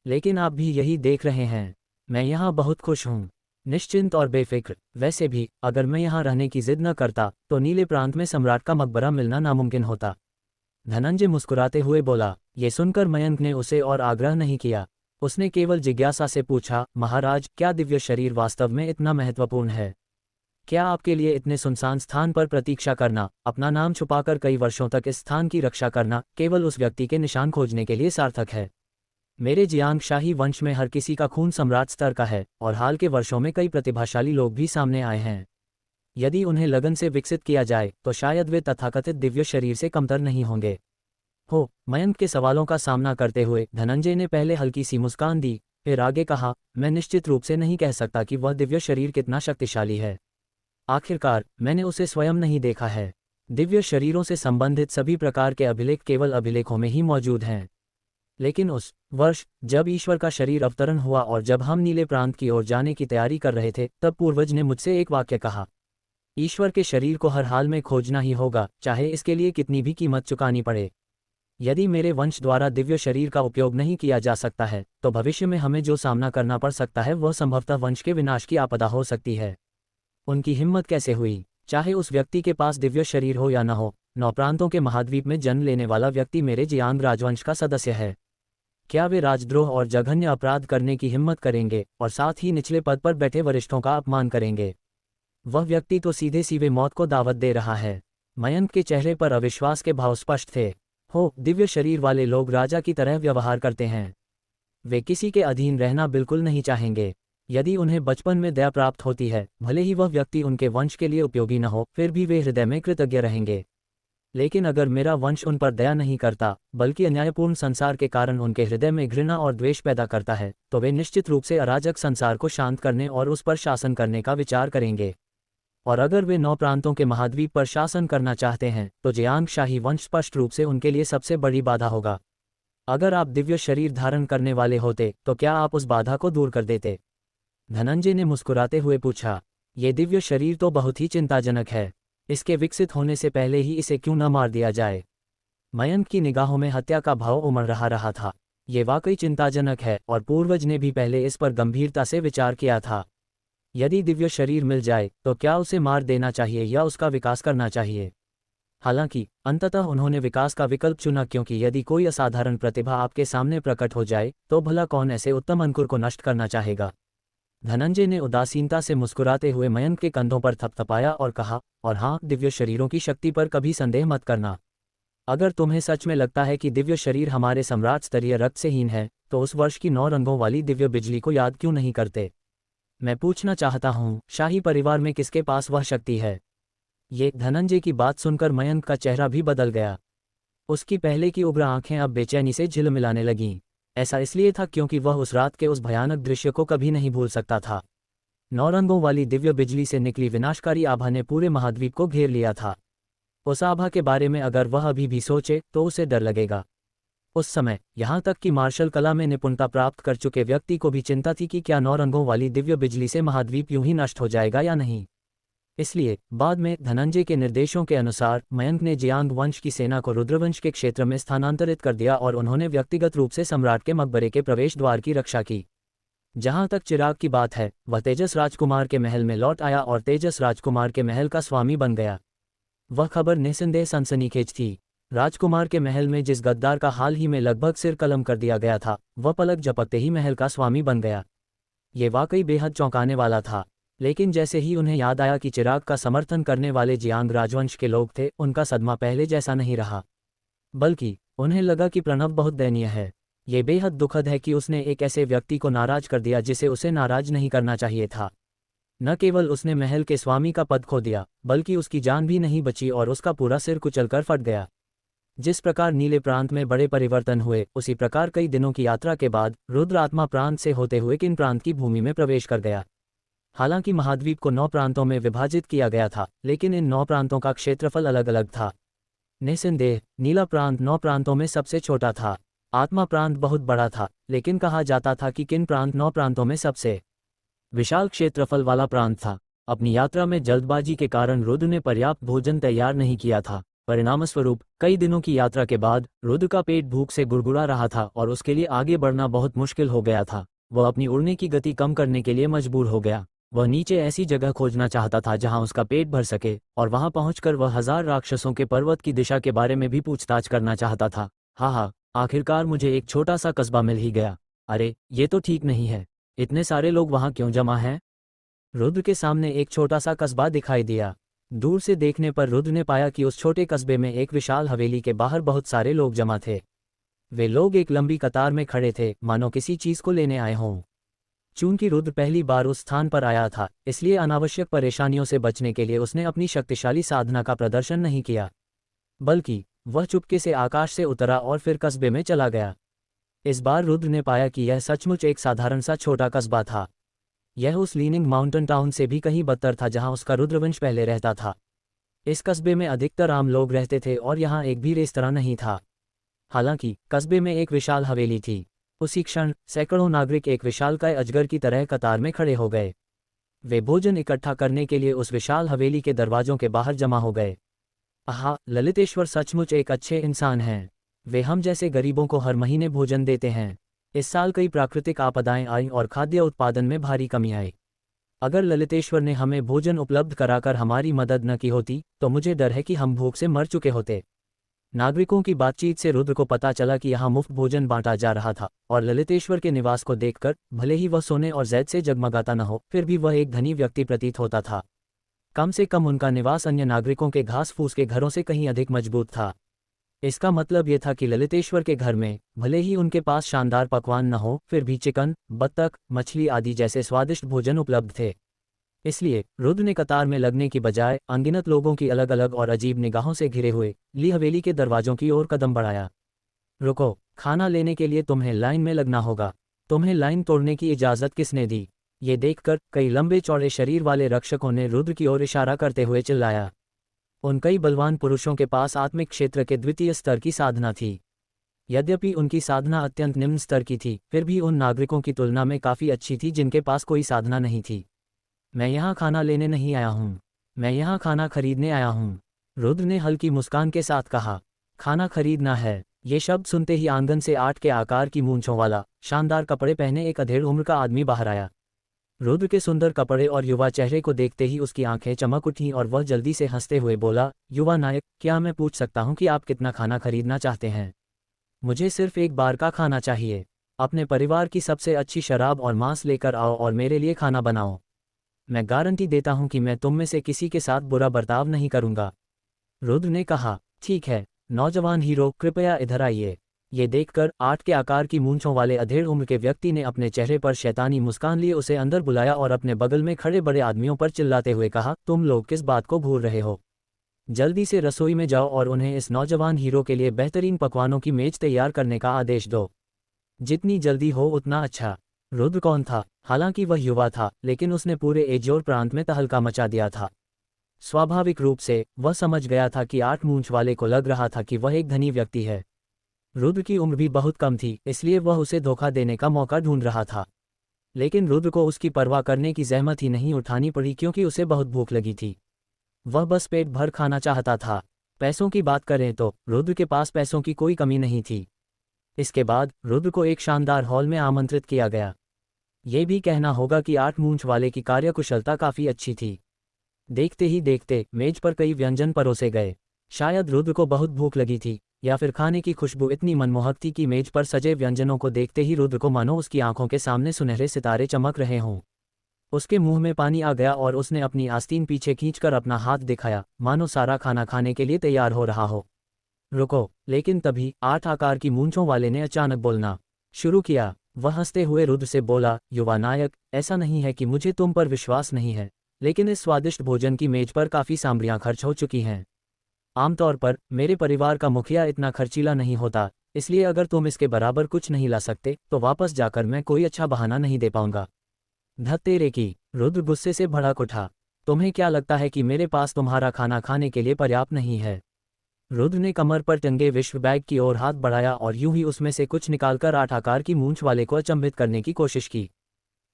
D: लेकिन आप भी यही देख रहे हैं, मैं यहाँ बहुत खुश हूँ, निश्चिंत और बेफिक्र। वैसे भी अगर मैं यहाँ रहने की जिद न करता तो नीले प्रांत में सम्राट का मकबरा मिलना नामुमकिन होता। धनंजय मुस्कुराते हुए बोला। ये सुनकर मयंक ने उसे और आग्रह नहीं किया। उसने केवल जिज्ञासा से पूछा, महाराज, क्या दिव्य शरीर वास्तव में इतना महत्वपूर्ण है? क्या आपके लिए इतने सुनसान स्थान पर प्रतीक्षा करना, अपना नाम छुपाकर कई वर्षों तक इस स्थान की रक्षा करना, केवल उस व्यक्ति के निशान खोजने के लिए सार्थक है? मेरे जियांग शाही वंश में हर किसी का खून सम्राट स्तर का है, और हाल के वर्षों में कई प्रतिभाशाली लोग भी सामने आए हैं। यदि उन्हें लगन से विकसित किया जाए तो शायद वे तथाकथित दिव्य शरीर से कमतर नहीं होंगे। हो, मयंक के सवालों का सामना करते हुए धनंजय ने पहले हल्की सी मुस्कान दी, फिर आगे कहा, मैं निश्चित रूप से नहीं कह सकता कि वह दिव्य शरीर कितना शक्तिशाली है। आखिरकार मैंने उसे स्वयं नहीं देखा है। दिव्य शरीरों से संबंधित सभी प्रकार के अभिलेख केवल अभिलेखों में ही मौजूद हैं। लेकिन उस वर्ष जब ईश्वर का शरीर अवतरण हुआ और जब हम नीले प्रांत की ओर जाने की तैयारी कर रहे थे, तब पूर्वज ने मुझसे एक वाक्य कहा, ईश्वर के शरीर को हर हाल में खोजना ही होगा, चाहे इसके लिए कितनी भी कीमत चुकानी पड़े। यदि मेरे वंश द्वारा दिव्य शरीर का उपयोग नहीं किया जा सकता है तो भविष्य में हमें जो सामना करना पड़ सकता है वह संभवतः वंश के विनाश की आपदा हो सकती है। उनकी हिम्मत कैसे हुई? चाहे उस व्यक्ति के पास दिव्य शरीर हो या न हो, 9 प्रांतों के महाद्वीप में जन्म लेने वाला व्यक्ति मेरे जियांग राजवंश का सदस्य है। क्या वे राजद्रोह और जघन्य अपराध करने की हिम्मत करेंगे और साथ ही निचले पद पर बैठे वरिष्ठों का अपमान करेंगे? वह व्यक्ति तो सीधे सीधे मौत को दावत दे रहा है। मयंक के चेहरे पर अविश्वास के भाव स्पष्ट थे। हो, दिव्य शरीर वाले लोग राजा की तरह व्यवहार करते हैं। वे किसी के अधीन रहना बिल्कुल नहीं चाहेंगे। यदि उन्हें बचपन में दया प्राप्त होती है, भले ही वह व्यक्ति उनके वंश के लिए उपयोगी न हो, फिर भी वे हृदय में कृतज्ञ रहेंगे। लेकिन अगर मेरा वंश उन पर दया नहीं करता, बल्कि अन्यायपूर्ण संसार के कारण उनके हृदय में घृणा और द्वेष पैदा करता है, तो वे निश्चित रूप से अराजक संसार को शांत करने और उस पर शासन करने का विचार करेंगे। और अगर वे 9 प्रांतों के महाद्वीप पर शासन करना चाहते हैं तो जियांग शाही वंश स्पष्ट रूप से उनके लिए सबसे बड़ी बाधा होगा। अगर आप दिव्य शरीर धारण करने वाले होते तो क्या आप उस बाधा को दूर कर देते? धनंजय ने मुस्कुराते हुए पूछा। ये दिव्य शरीर तो बहुत ही चिंताजनक है। इसके विकसित होने से पहले ही इसे क्यों न मार दिया जाए? मयंक की निगाहों में हत्या का भाव उमड़ रहा था। ये वाकई चिंताजनक है और पूर्वज ने भी पहले इस पर गंभीरता से विचार किया था। यदि दिव्य शरीर मिल जाए तो क्या उसे मार देना चाहिए या उसका विकास करना चाहिए? हालांकि अंततः उन्होंने विकास का विकल्प चुना, क्योंकि यदि कोई असाधारण प्रतिभा आपके सामने प्रकट हो जाए तो भला कौन ऐसे उत्तम अंकुर को नष्ट करना चाहेगा? धनंजय ने उदासीनता से मुस्कुराते हुए मयंक के कंधों पर थपथपाया और कहा, और हाँ, दिव्य शरीरों की शक्ति पर कभी संदेह मत करना। अगर तुम्हें सच में लगता है कि दिव्य शरीर हमारे सम्राट स्तरीय रक्त से हीन है, तो उस वर्ष की 9 रंगों वाली दिव्य बिजली को याद क्यों नहीं करते? मैं पूछना चाहता हूँ, शाही परिवार में किसके पास वह शक्ति है? ये धनंजय की बात सुनकर मयंक का चेहरा भी बदल गया। उसकी पहले की उग्र आंखें अब बेचैनी से झिलमिलाने लगीं। ऐसा इसलिए था क्योंकि वह उस रात के उस भयानक दृश्य को कभी नहीं भूल सकता था। 9 रंगों वाली दिव्य बिजली से निकली विनाशकारी आभा ने पूरे महाद्वीप को घेर लिया था। उस आभा के बारे में अगर वह अभी भी सोचे तो उसे डर लगेगा। उस समय यहाँ तक कि मार्शल कला में निपुणता प्राप्त कर चुके व्यक्ति को भी चिंता थी कि क्या 9 रंगों वाली दिव्य बिजली से महाद्वीप यूं ही नष्ट हो जाएगा या नहीं। इसलिए बाद में धनंजय के निर्देशों के अनुसार मयंक ने जियांग वंश की सेना को रुद्रवंश के क्षेत्र में स्थानांतरित कर दिया और उन्होंने व्यक्तिगत रूप से सम्राट के मकबरे के प्रवेश द्वार की रक्षा की। जहां तक चिराग की बात है, वह तेजस राजकुमार के महल में लौट आया और तेजस राजकुमार के महल का स्वामी बन गया। वह खबर निस्संदेह सनसनीखेज थी। राजकुमार के महल में जिस गद्दार का हाल ही में लगभग सिर कलम कर दिया गया था, वह पलक झपकते ही महल का स्वामी बन गया। ये वाकई बेहद चौंकाने वाला था। लेकिन जैसे ही उन्हें याद आया कि चिराग का समर्थन करने वाले जियांग राजवंश के लोग थे, उनका सदमा पहले जैसा नहीं रहा। बल्कि उन्हें लगा कि प्रणव बहुत दयनीय है। ये बेहद दुखद है कि उसने एक ऐसे व्यक्ति को नाराज कर दिया जिसे उसे नाराज नहीं करना चाहिए था। न केवल उसने महल के स्वामी का पद खो दिया, बल्कि उसकी जान भी नहीं बची और उसका पूरा सिर कुचलकर फट गया। जिस प्रकार नीले प्रांत में बड़े परिवर्तन हुए, उसी प्रकार कई दिनों की यात्रा के बाद रुद्र आत्मा प्रांत से होते हुए किन प्रांत की भूमि में प्रवेश कर गया। हालांकि महाद्वीप को 9 प्रांतों में विभाजित किया गया था, लेकिन इन 9 प्रांतों का क्षेत्रफल अलग अलग था। निस्संदेह नीला प्रांत 9 प्रांतों में सबसे छोटा था। आत्मा प्रांत बहुत बड़ा था, लेकिन कहा जाता था कि किन प्रांत 9 प्रांतों में सबसे विशाल क्षेत्रफल वाला प्रांत था। अपनी यात्रा में जल्दबाजी के कारण रुद्र ने पर्याप्त भोजन तैयार नहीं किया था। परिणामस्वरूप कई दिनों की यात्रा के बाद रुद्र का पेट भूख से गुड़गुड़ा रहा था और उसके लिए आगे बढ़ना बहुत मुश्किल हो गया था। वह अपनी उड़ने की गति कम करने के लिए मजबूर हो गया। वह नीचे ऐसी जगह खोजना चाहता था जहां उसका पेट भर सके, और वहां पहुंचकर वह 1000 राक्षसों के पर्वत की दिशा के बारे में भी पूछताछ करना चाहता था। हाँ, आखिरकार मुझे एक छोटा सा कस्बा मिल ही गया। अरे, ये तो ठीक नहीं है। इतने सारे लोग वहां क्यों जमा हैं? रुद्र के सामने एक छोटा सा कस्बा दिखाई दिया। दूर से देखने पर रुद्र ने पाया कि उस छोटे कस्बे में एक विशाल हवेली के बाहर बहुत सारे लोग जमा थे। वे लोग एक लंबी कतार में खड़े थे, मानो किसी चीज को लेने आए हों। चूंकि रुद्र पहली बार उस स्थान पर आया था, इसलिए अनावश्यक परेशानियों से बचने के लिए उसने अपनी शक्तिशाली साधना का प्रदर्शन नहीं किया, बल्कि वह चुपके से आकाश से उतरा और फिर कस्बे में चला गया। इस बार रुद्र ने पाया कि यह सचमुच एक साधारण सा छोटा कस्बा था। यह उस लीनिंग माउंटेन टाउन से भी कहीं बदतर था जहां उसका रुद्रवंश पहले रहता था। इस कस्बे में अधिकतर आम लोग रहते थे और यहाँ एक भी रेस्तरां नहीं था। हालांकि कस्बे में एक विशाल हवेली थी। उसी क्षण सैकड़ों नागरिक एक विशालकाय अजगर की तरह कतार में खड़े हो गए। वे भोजन इकट्ठा करने के लिए उस विशाल हवेली के दरवाजों के बाहर जमा हो गए। आहा, ललितेश्वर सचमुच एक अच्छे इंसान हैं। वे हम जैसे गरीबों को हर महीने भोजन देते हैं। इस साल कई प्राकृतिक आपदाएं आईं और खाद्य उत्पादन में भारी कमी आई। अगर ललितेश्वर ने हमें भोजन उपलब्ध कराकर हमारी मदद न की होती, तो मुझे डर है कि हम भूख से मर चुके होते। नागरिकों की बातचीत से रुद्र को पता चला कि यहाँ मुफ्त भोजन बांटा जा रहा था, और ललितेश्वर के निवास को देखकर भले ही वह सोने और जैद से जगमगाता न हो, फिर भी वह एक धनी व्यक्ति प्रतीत होता था। कम से कम उनका निवास अन्य नागरिकों के घास फूस के घरों से कहीं अधिक मजबूत था। इसका मतलब यह था कि ललितेश्वर के घर में भले ही उनके पास शानदार पकवान न हो, फिर भी चिकन, बत्तख, मछली आदि जैसे स्वादिष्ट भोजन उपलब्ध थे। इसलिए रुद्र ने कतार में लगने की बजाय अनगिनत लोगों की अलग अलग और अजीब निगाहों से घिरे हुए ली हवेली के दरवाजों की ओर कदम बढ़ाया। रुको, खाना लेने के लिए तुम्हें लाइन में लगना होगा। तुम्हें लाइन तोड़ने की इजाज़त किसने दी? ये देखकर कई लंबे चौड़े शरीर वाले रक्षकों ने रुद्र की ओर इशारा करते हुए चिल्लाया। उन कई बलवान पुरुषों के पास आत्मिक क्षेत्र के द्वितीय स्तर की साधना थी। यद्यपि उनकी साधना अत्यंत निम्न स्तर की थी, फिर भी उन नागरिकों की तुलना में काफ़ी अच्छी थी जिनके पास कोई साधना नहीं थी। मैं यहाँ खाना लेने नहीं आया हूँ, मैं यहाँ खाना खरीदने आया हूँ, रुद्र ने हल्की मुस्कान के साथ कहा। खाना खरीदना है? ये शब्द सुनते ही आंगन से 8 के आकार की मूंछों वाला शानदार कपड़े पहने एक अधेड़ उम्र का आदमी बाहर आया। रुद्र के सुंदर कपड़े और युवा चेहरे को देखते ही उसकी आंखें चमक उठीं और वह जल्दी से हंसते हुए बोला, युवा नायक, क्या मैं पूछ सकता हूँ कि आप कितना खाना खरीदना चाहते हैं? मुझे सिर्फ एक बार का खाना चाहिए। अपने परिवार की सबसे अच्छी शराब और मांस लेकर आओ और मेरे लिए खाना बनाओ। मैं गारंटी देता हूं कि मैं तुम में से किसी के साथ बुरा बर्ताव नहीं करूंगा। रुद्र ने कहा, ठीक है नौजवान हीरो, कृपया इधर आइए। ये देखकर 8 के आकार की मूंछों वाले अधेड़ उम्र के व्यक्ति ने अपने चेहरे पर शैतानी मुस्कान लिए उसे अंदर बुलाया और अपने बगल में खड़े बड़े आदमियों पर चिल्लाते हुए कहा, तुम लोग किस बात को भूल रहे हो? जल्दी से रसोई में जाओ और उन्हें इस नौजवान हीरो के लिए बेहतरीन पकवानों की मेज तैयार करने का आदेश दो। जितनी जल्दी हो उतना अच्छा। रुद्र कौन था? हालांकि वह युवा था, लेकिन उसने पूरे एजोर प्रांत में तहलका मचा दिया था। स्वाभाविक रूप से वह समझ गया था कि 8 मूंछ वाले को लग रहा था कि वह एक धनी व्यक्ति है। रुद्र की उम्र भी बहुत कम थी, इसलिए वह उसे धोखा देने का मौका ढूंढ रहा था। लेकिन रुद्र को उसकी परवाह करने की जहमत ही नहीं उठानी पड़ी, क्योंकि उसे बहुत भूख लगी थी। वह बस पेट भर खाना चाहता था। पैसों की बात करें तो रुद्र के पास पैसों की कोई कमी नहीं थी। इसके बाद रुद्र को एक शानदार हॉल में आमंत्रित किया गया। ये भी कहना होगा कि 8 मूंछ वाले की कार्यकुशलता काफ़ी अच्छी थी। देखते ही देखते मेज पर कई व्यंजन परोसे गए। शायद रुद्र को बहुत भूख लगी थी, या फिर खाने की खुशबू इतनी मनमोहक थी कि मेज पर सजे व्यंजनों को देखते ही रुद्र को मानो उसकी आंखों के सामने सुनहरे सितारे चमक रहे हों। उसके मुंह में पानी आ गया और उसने अपनी आस्तीन पीछे खींचकर अपना हाथ दिखाया, मानो सारा खाना खाने के लिए तैयार हो रहा हो। रुको! लेकिन तभी 8 आकार की मूंछों वाले ने अचानक बोलना शुरू किया। वह हंसते हुए रुद्र से बोला, युवा नायक, ऐसा नहीं है कि मुझे तुम पर विश्वास नहीं है, लेकिन इस स्वादिष्ट भोजन की मेज पर काफ़ी सामग्रियां खर्च हो चुकी हैं। आमतौर पर मेरे परिवार का मुखिया इतना खर्चीला नहीं होता, इसलिए अगर तुम इसके बराबर कुछ नहीं ला सकते तो वापस जाकर मैं कोई अच्छा बहाना नहीं दे पाऊंगा। धत तेरे की! रुद्र गुस्से से भड़क उठा। तुम्हें क्या लगता है कि मेरे पास तुम्हारा खाना खाने के लिए पर्याप्त नहीं है? रुद्र ने कमर पर टंगे विश्व बैग की ओर हाथ बढ़ाया और यूं ही उसमें से कुछ निकालकर 8 आकार की मूंछ वाले को अचंभित करने की कोशिश की।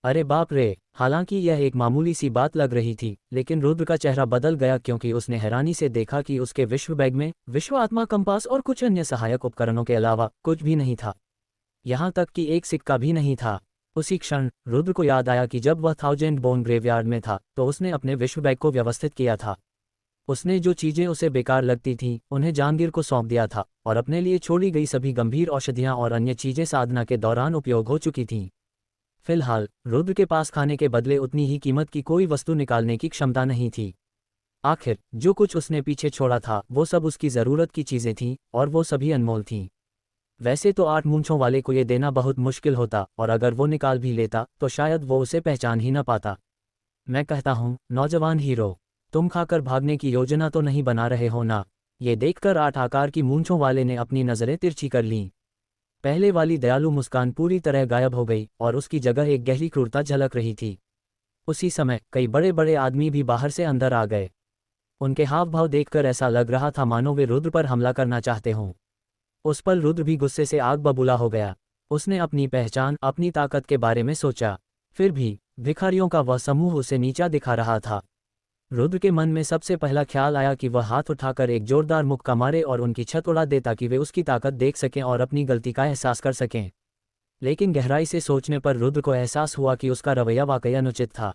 D: अरे बाप रे! हालांकि यह एक मामूली सी बात लग रही थी, लेकिन रुद्र का चेहरा बदल गया, क्योंकि उसने हैरानी से देखा कि उसके विश्व बैग में विश्व आत्मा कंपास और कुछ अन्य सहायक उपकरणों के अलावा कुछ भी नहीं था। यहाँ तक कि एक सिक्का भी नहीं था। उसी क्षण रुद्र को याद आया कि जब वह 1000 बोन ग्रेवयार्ड में था तो उसने अपने विश्व बैग को व्यवस्थित किया था। उसने जो चीजें उसे बेकार लगती थीं उन्हें जहांगीर को सौंप दिया था, और अपने लिए छोड़ी गई सभी गंभीर औषधियां और अन्य चीजें साधना के दौरान उपयोग हो चुकी थीं। फिलहाल रुद्र के पास खाने के बदले उतनी ही कीमत की कोई वस्तु निकालने की क्षमता नहीं थी। आखिर जो कुछ उसने पीछे छोड़ा था वो सब उसकी ज़रूरत की चीज़ें थीं, और वो सभी अनमोल थीं। वैसे तो 8 मूंछों वाले को ये देना बहुत मुश्किल होता, और अगर वो निकाल भी लेता तो शायद वो उसे पहचान ही न पाता। मैं कहता हूँ नौजवान हीरो, तुम खाकर भागने की योजना तो नहीं बना रहे हो ना? ये देखकर 8 आकार की मूंछों वाले ने अपनी नज़रें तिरछी कर लीं। पहले वाली दयालु मुस्कान पूरी तरह गायब हो गई और उसकी जगह एक गहरी क्रूरता झलक रही थी। उसी समय कई बड़े बड़े आदमी भी बाहर से अंदर आ गए। उनके हाव भाव देखकर ऐसा लग रहा था मानो वे रुद्र पर हमला करना चाहते हों। उस पल रुद्र भी गुस्से से आग बबूला हो गया। उसने अपनी पहचान, अपनी ताकत के बारे में सोचा। फिर भी भिखारियों का वह समूह उसे नीचा दिखा रहा था। रुद्र के मन में सबसे पहला ख्याल आया कि वह हाथ उठाकर एक जोरदार मुक्का मारे और उनकी छत उड़ा दे, ताकि वे उसकी ताकत देख सकें और अपनी गलती का एहसास कर सकें। लेकिन गहराई से सोचने पर रुद्र को एहसास हुआ कि उसका रवैया वाकई अनुचित था।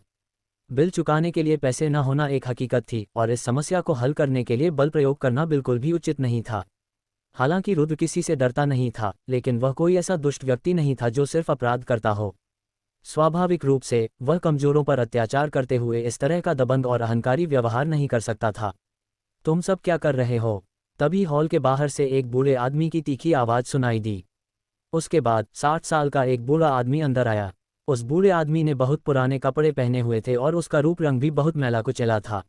D: बिल चुकाने के लिए पैसे न होना एक हकीकत थी, और इस समस्या को हल करने के लिए बल प्रयोग करना बिल्कुल भी उचित नहीं था। हालांकि रुद्र किसी से डरता नहीं था, लेकिन वह कोई ऐसा दुष्ट व्यक्ति नहीं था जो सिर्फ अपराध करता हो। स्वाभाविक रूप से वह कमजोरों पर अत्याचार करते हुए इस तरह का दबंग और अहंकारी व्यवहार नहीं कर सकता था। तुम सब क्या कर रहे हो? तभी हॉल के बाहर से एक बूढ़े आदमी की तीखी आवाज़ सुनाई दी। उसके बाद 60 साल का एक बूढ़ा आदमी अंदर आया। उस बूढ़े आदमी ने बहुत पुराने कपड़े पहने हुए थे और उसका रूप रंग भी बहुत मैला कुचैला था।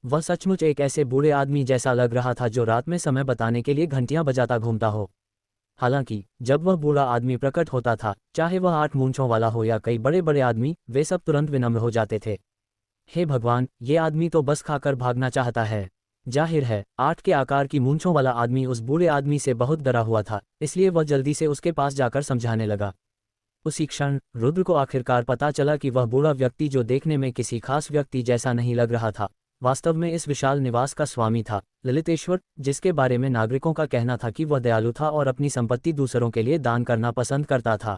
D: वह सचमुच एक ऐसे बूढ़े आदमी जैसा लग रहा था जो रात में समय बताने के लिए घंटियां बजाता घूमता हो। हालांकि जब वह बूढ़ा आदमी प्रकट होता था, चाहे वह 8 मूंछों वाला हो या कई बड़े बड़े आदमी, वे सब तुरंत विनम्र हो जाते थे। हे भगवान, ये आदमी तो बस खाकर भागना चाहता है। जाहिर है 8 के आकार की मूंछों वाला आदमी उस बूढ़े आदमी से बहुत डरा हुआ था, इसलिए वह जल्दी से उसके पास जाकर समझाने लगा। उसी क्षण रुद्र को आखिरकार पता चला कि वह बूढ़ा व्यक्ति, जो देखने में किसी खास व्यक्ति जैसा नहीं लग रहा था, वास्तव में इस विशाल निवास का स्वामी था, ललितेश्वर, जिसके बारे में नागरिकों का कहना था कि वह दयालु था और अपनी संपत्ति दूसरों के लिए दान करना पसंद करता था।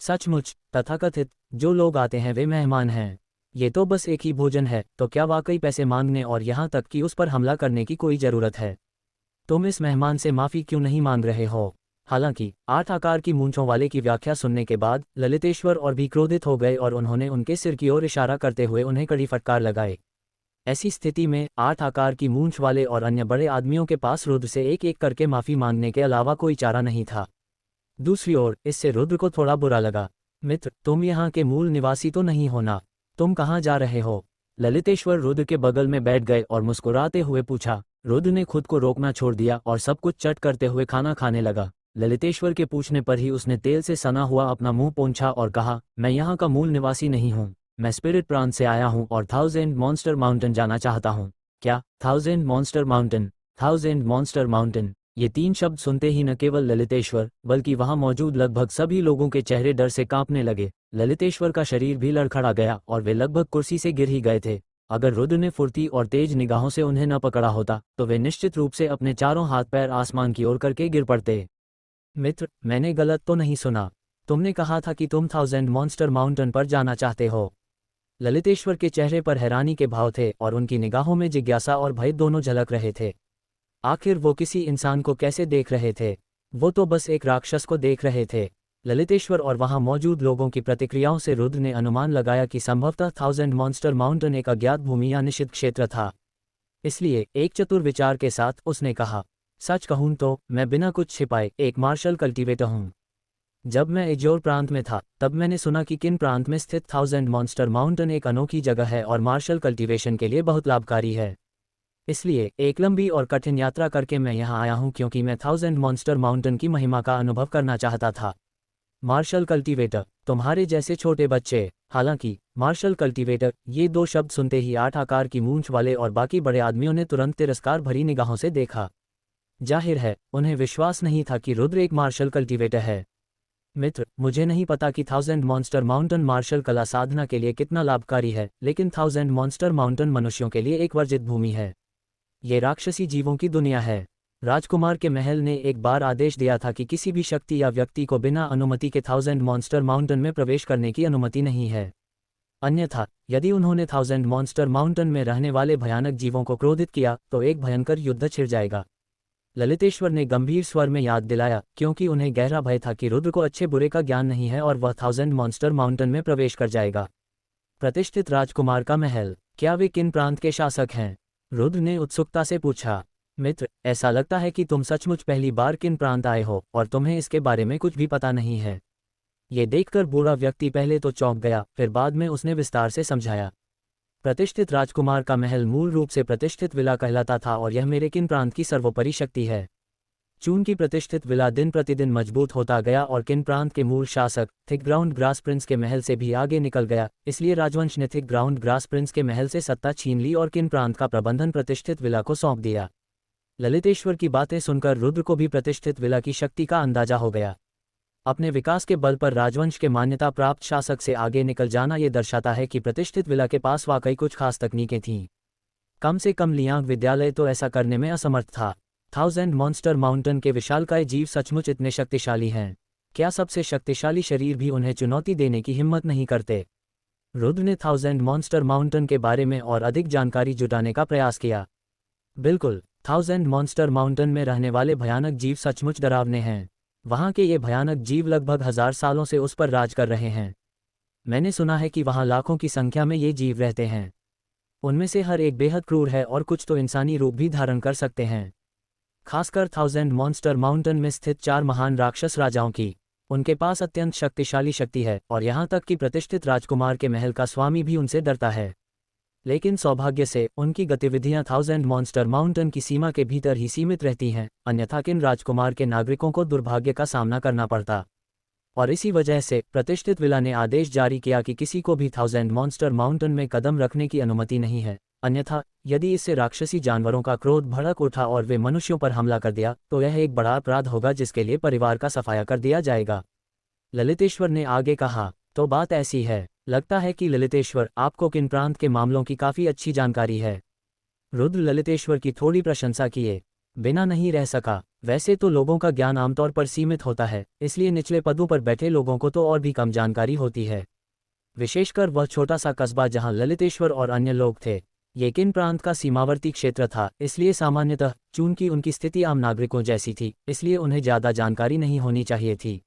D: सचमुच, तथाकथित जो लोग आते हैं वे मेहमान हैं। ये तो बस एक ही भोजन है, तो क्या वाकई पैसे मांगने और यहाँ तक कि उस पर हमला करने की कोई ज़रूरत है? तुम इस मेहमान से माफ़ी क्यों नहीं मांग रहे हो? हालांकि 8 आकार की मूंछों वाले की व्याख्या सुनने के बाद ललितेश्वर और भी क्रोधित हो गए और उन्होंने उनके सिर की ओर इशारा करते हुए उन्हें कड़ी फटकार लगाए। ऐसी स्थिति में 8 आकार की मूंछ वाले और अन्य बड़े आदमियों के पास रुद्र से एक एक करके माफी मांगने के अलावा कोई चारा नहीं था। दूसरी ओर इससे रुद्र को थोड़ा बुरा लगा। मित्र, तुम यहाँ के मूल निवासी तो नहीं हो ना? तुम कहाँ जा रहे हो? ललितेश्वर रुद्र के बगल में बैठ गए और मुस्कुराते हुए पूछा। रुद्र ने खुद को रोकना छोड़ दिया और सब कुछ चट करते हुए खाना खाने लगा। ललितेश्वर के पूछने पर ही उसने तेल से सना हुआ अपना मुंह पोंछा और कहा, मैं यहाँ का मूल निवासी नहीं हूँ। मैं स्पिरिट प्रांत से आया हूँ और 1000 मॉन्स्टर माउंटेन जाना चाहता हूँ। क्या? 1000 मॉन्स्टर माउंटेन? 1000 monster mountain? ये 3 शब्द सुनते ही न केवल ललितेश्वर बल्कि वहां मौजूद लगभग सभी लोगों के चेहरे डर से कांपने लगे। ललितेश्वर का शरीर भी लड़खड़ा गया और वे लगभग कुर्सी से गिर ही गए थे। अगर रुद्र ने फुर्ती और तेज निगाहों से उन्हें न पकड़ा होता तो वे निश्चित रूप से अपने चारों हाथ पैर आसमान की ओर करके गिर पड़ते। मित्र, मैंने गलत तो नहीं सुना? तुमने कहा था कि तुम 1000 मॉन्स्टर माउंटेन पर जाना चाहते हो। ललितेश्वर के चेहरे पर हैरानी के भाव थे और उनकी निगाहों में जिज्ञासा और भय दोनों झलक रहे थे। आखिर वो किसी इंसान को कैसे देख रहे थे? वो तो बस एक राक्षस को देख रहे थे। ललितेश्वर और वहां मौजूद लोगों की प्रतिक्रियाओं से रुद्र ने अनुमान लगाया कि संभवतः 1000 मॉन्स्टर माउंटेन एक अज्ञात भूमि या निषिद्ध क्षेत्र था। इसलिए एक चतुर विचार के साथ उसने कहा, सच कहूं तो मैं बिना कुछ छिपाए एक मार्शल कल्टीवेटर हूं। जब मैं एजोर प्रांत में था तब मैंने सुना कि किन प्रांत में स्थित 1000 मॉन्स्टर माउंटेन एक अनोखी जगह है और मार्शल कल्टीवेशन के लिए बहुत लाभकारी है। इसलिए एक लंबी और कठिन यात्रा करके मैं यहाँ आया हूँ क्योंकि मैं 1000 मॉन्स्टर माउंटेन की महिमा का अनुभव करना चाहता था। मार्शल कल्टीवेटर, तुम्हारे जैसे छोटे बच्चे। हालांकि मार्शल कल्टीवेटर, ये 2 शब्द सुनते ही 8 आकार की मूंछ वाले और बाकी बड़े आदमियों ने तुरंत तिरस्कार भरी निगाहों से देखा। जाहिर है उन्हें विश्वास नहीं था कि रुद्र एक मार्शल कल्टीवेटर है। मित्र, मुझे नहीं पता कि 1000 मॉन्स्टर माउंटेन मार्शल कला साधना के लिए कितना लाभकारी है, लेकिन 1000 मॉन्स्टर माउंटेन मनुष्यों के लिए एक वर्जित भूमि है। ये राक्षसी जीवों की दुनिया है। राजकुमार के महल ने एक बार आदेश दिया था कि किसी भी शक्ति या व्यक्ति को बिना अनुमति के 1000 मॉन्स्टर माउंटेन में प्रवेश करने की अनुमति नहीं है। अन्यथा यदि उन्होंने 1000 मॉन्स्टर माउंटेन में रहने वाले भयानक जीवों को क्रोधित किया तो एक भयंकर युद्ध छिड़ जाएगा। ललितेश्वर ने गंभीर स्वर में याद दिलाया, क्योंकि उन्हें गहरा भय था कि रुद्र को अच्छे बुरे का ज्ञान नहीं है और वह 1000 मॉन्स्टर माउंटेन में प्रवेश कर जाएगा। प्रतिष्ठित राजकुमार का महल, क्या वे किन प्रांत के शासक हैं? रुद्र ने उत्सुकता से पूछा। मित्र, ऐसा लगता है कि तुम सचमुच पहली बार किन प्रांत आए हो और तुम्हें इसके बारे में कुछ भी पता नहीं है। ये देखकर बूढ़ा व्यक्ति पहले तो चौंक गया, फिर बाद में उसने विस्तार से समझाया। प्रतिष्ठित राजकुमार का महल मूल रूप से प्रतिष्ठित विला कहलाता था और यह मेरे किन प्रांत की सर्वोपरि शक्ति है। चून की प्रतिष्ठित विला दिन प्रतिदिन मजबूत होता गया और किन प्रांत के मूल शासक थिक ग्राउंड ग्रास प्रिंस के महल से भी आगे निकल गया, इसलिए राजवंश ने थिक ग्राउंड ग्रास प्रिंस के महल से सत्ता छीन ली और किन प्रांत का प्रबंधन प्रतिष्ठित विला को सौंप दिया। ललितेश्वर की बातें सुनकर रुद्र को भी प्रतिष्ठित विला की शक्ति का अंदाजा हो गया। अपने विकास के बल पर राजवंश के मान्यता प्राप्त शासक से आगे निकल जाना ये दर्शाता है कि प्रतिष्ठित विला के पास वाकई कुछ खास तकनीकें थीं। कम से कम लियांग विद्यालय तो ऐसा करने में असमर्थ था। 1000 मॉन्स्टर माउंटेन के विशालकाय जीव सचमुच इतने शक्तिशाली हैं? क्या सबसे शक्तिशाली शरीर भी उन्हें चुनौती देने की हिम्मत नहीं करते? रुद्र ने 1000 मॉन्स्टर माउंटेन के बारे में और अधिक जानकारी जुटाने का प्रयास किया। बिल्कुल, 1000 मॉन्स्टर माउंटेन में रहने वाले भयानक जीव सचमुच डरावने हैं। वहाँ के ये भयानक जीव लगभग 1000 सालों से उस पर राज कर रहे हैं। मैंने सुना है कि वहाँ लाखों की संख्या में ये जीव रहते हैं। उनमें से हर एक बेहद क्रूर है और कुछ तो इंसानी रूप भी धारण कर सकते हैं। खासकर 1000 मॉन्स्टर माउंटेन में स्थित 4 महान राक्षस राजाओं की उनके पास अत्यंत शक्तिशाली शक्ति है और यहाँ तक कि प्रतिष्ठित राजकुमार के महल का स्वामी भी उनसे डरता है। लेकिन सौभाग्य से उनकी गतिविधियां 1000 मॉन्स्टर माउंटेन की सीमा के भीतर ही सीमित रहती हैं, अन्यथा किन राजकुमार के नागरिकों को दुर्भाग्य का सामना करना पड़ता। और इसी वजह से प्रतिष्ठित विला ने आदेश जारी किया कि किसी को भी 1000 मॉन्स्टर माउंटेन में कदम रखने की अनुमति नहीं है, अन्यथा यदि इससे राक्षसी जानवरों का क्रोध भड़क उठा और वे मनुष्यों पर हमला कर दिया तो यह एक बड़ा अपराध होगा जिसके लिए परिवार का सफाया कर दिया जाएगा। ललितेश्वर ने आगे कहा, तो बात ऐसी है, लगता है कि ललितेश्वर आपको किन प्रांत के मामलों की काफ़ी अच्छी जानकारी है। रुद्र ललितेश्वर की थोड़ी प्रशंसा किए बिना नहीं रह सका। वैसे तो लोगों का ज्ञान आमतौर पर सीमित होता है, इसलिए निचले पदों पर बैठे लोगों को तो और भी कम जानकारी होती है, विशेषकर वह छोटा सा कस्बा जहां ललितेश्वर और अन्य लोग थे। ये किन प्रांत का सीमावर्ती क्षेत्र था, इसलिए सामान्यतः चूंकि उनकी स्थिति आम नागरिकों जैसी थी, इसलिए उन्हें ज़्यादा जानकारी नहीं होनी चाहिए थी।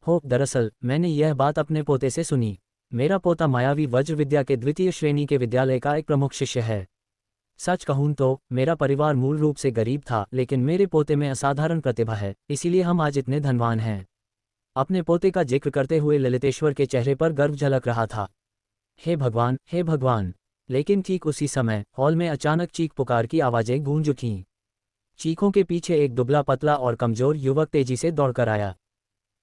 D: दरअसल मैंने यह बात अपने पोते से सुनी। मेरा पोता मायावी वज्र विद्या के द्वितीय श्रेणी के विद्यालय का एक प्रमुख शिष्य है। सच कहूँ तो मेरा परिवार मूल रूप से गरीब था, लेकिन मेरे पोते में असाधारण प्रतिभा है, इसीलिए हम आज इतने धनवान हैं। अपने पोते का जिक्र करते हुए ललितेश्वर के चेहरे पर गर्व झलक रहा था। हे भगवान, हे भगवान! लेकिन ठीक उसी समय हॉल में अचानक चीख पुकार की आवाजें गूंज उठीं। चीखों के पीछे एक दुबला पतला और कमजोर युवक तेजी से दौड़कर आया।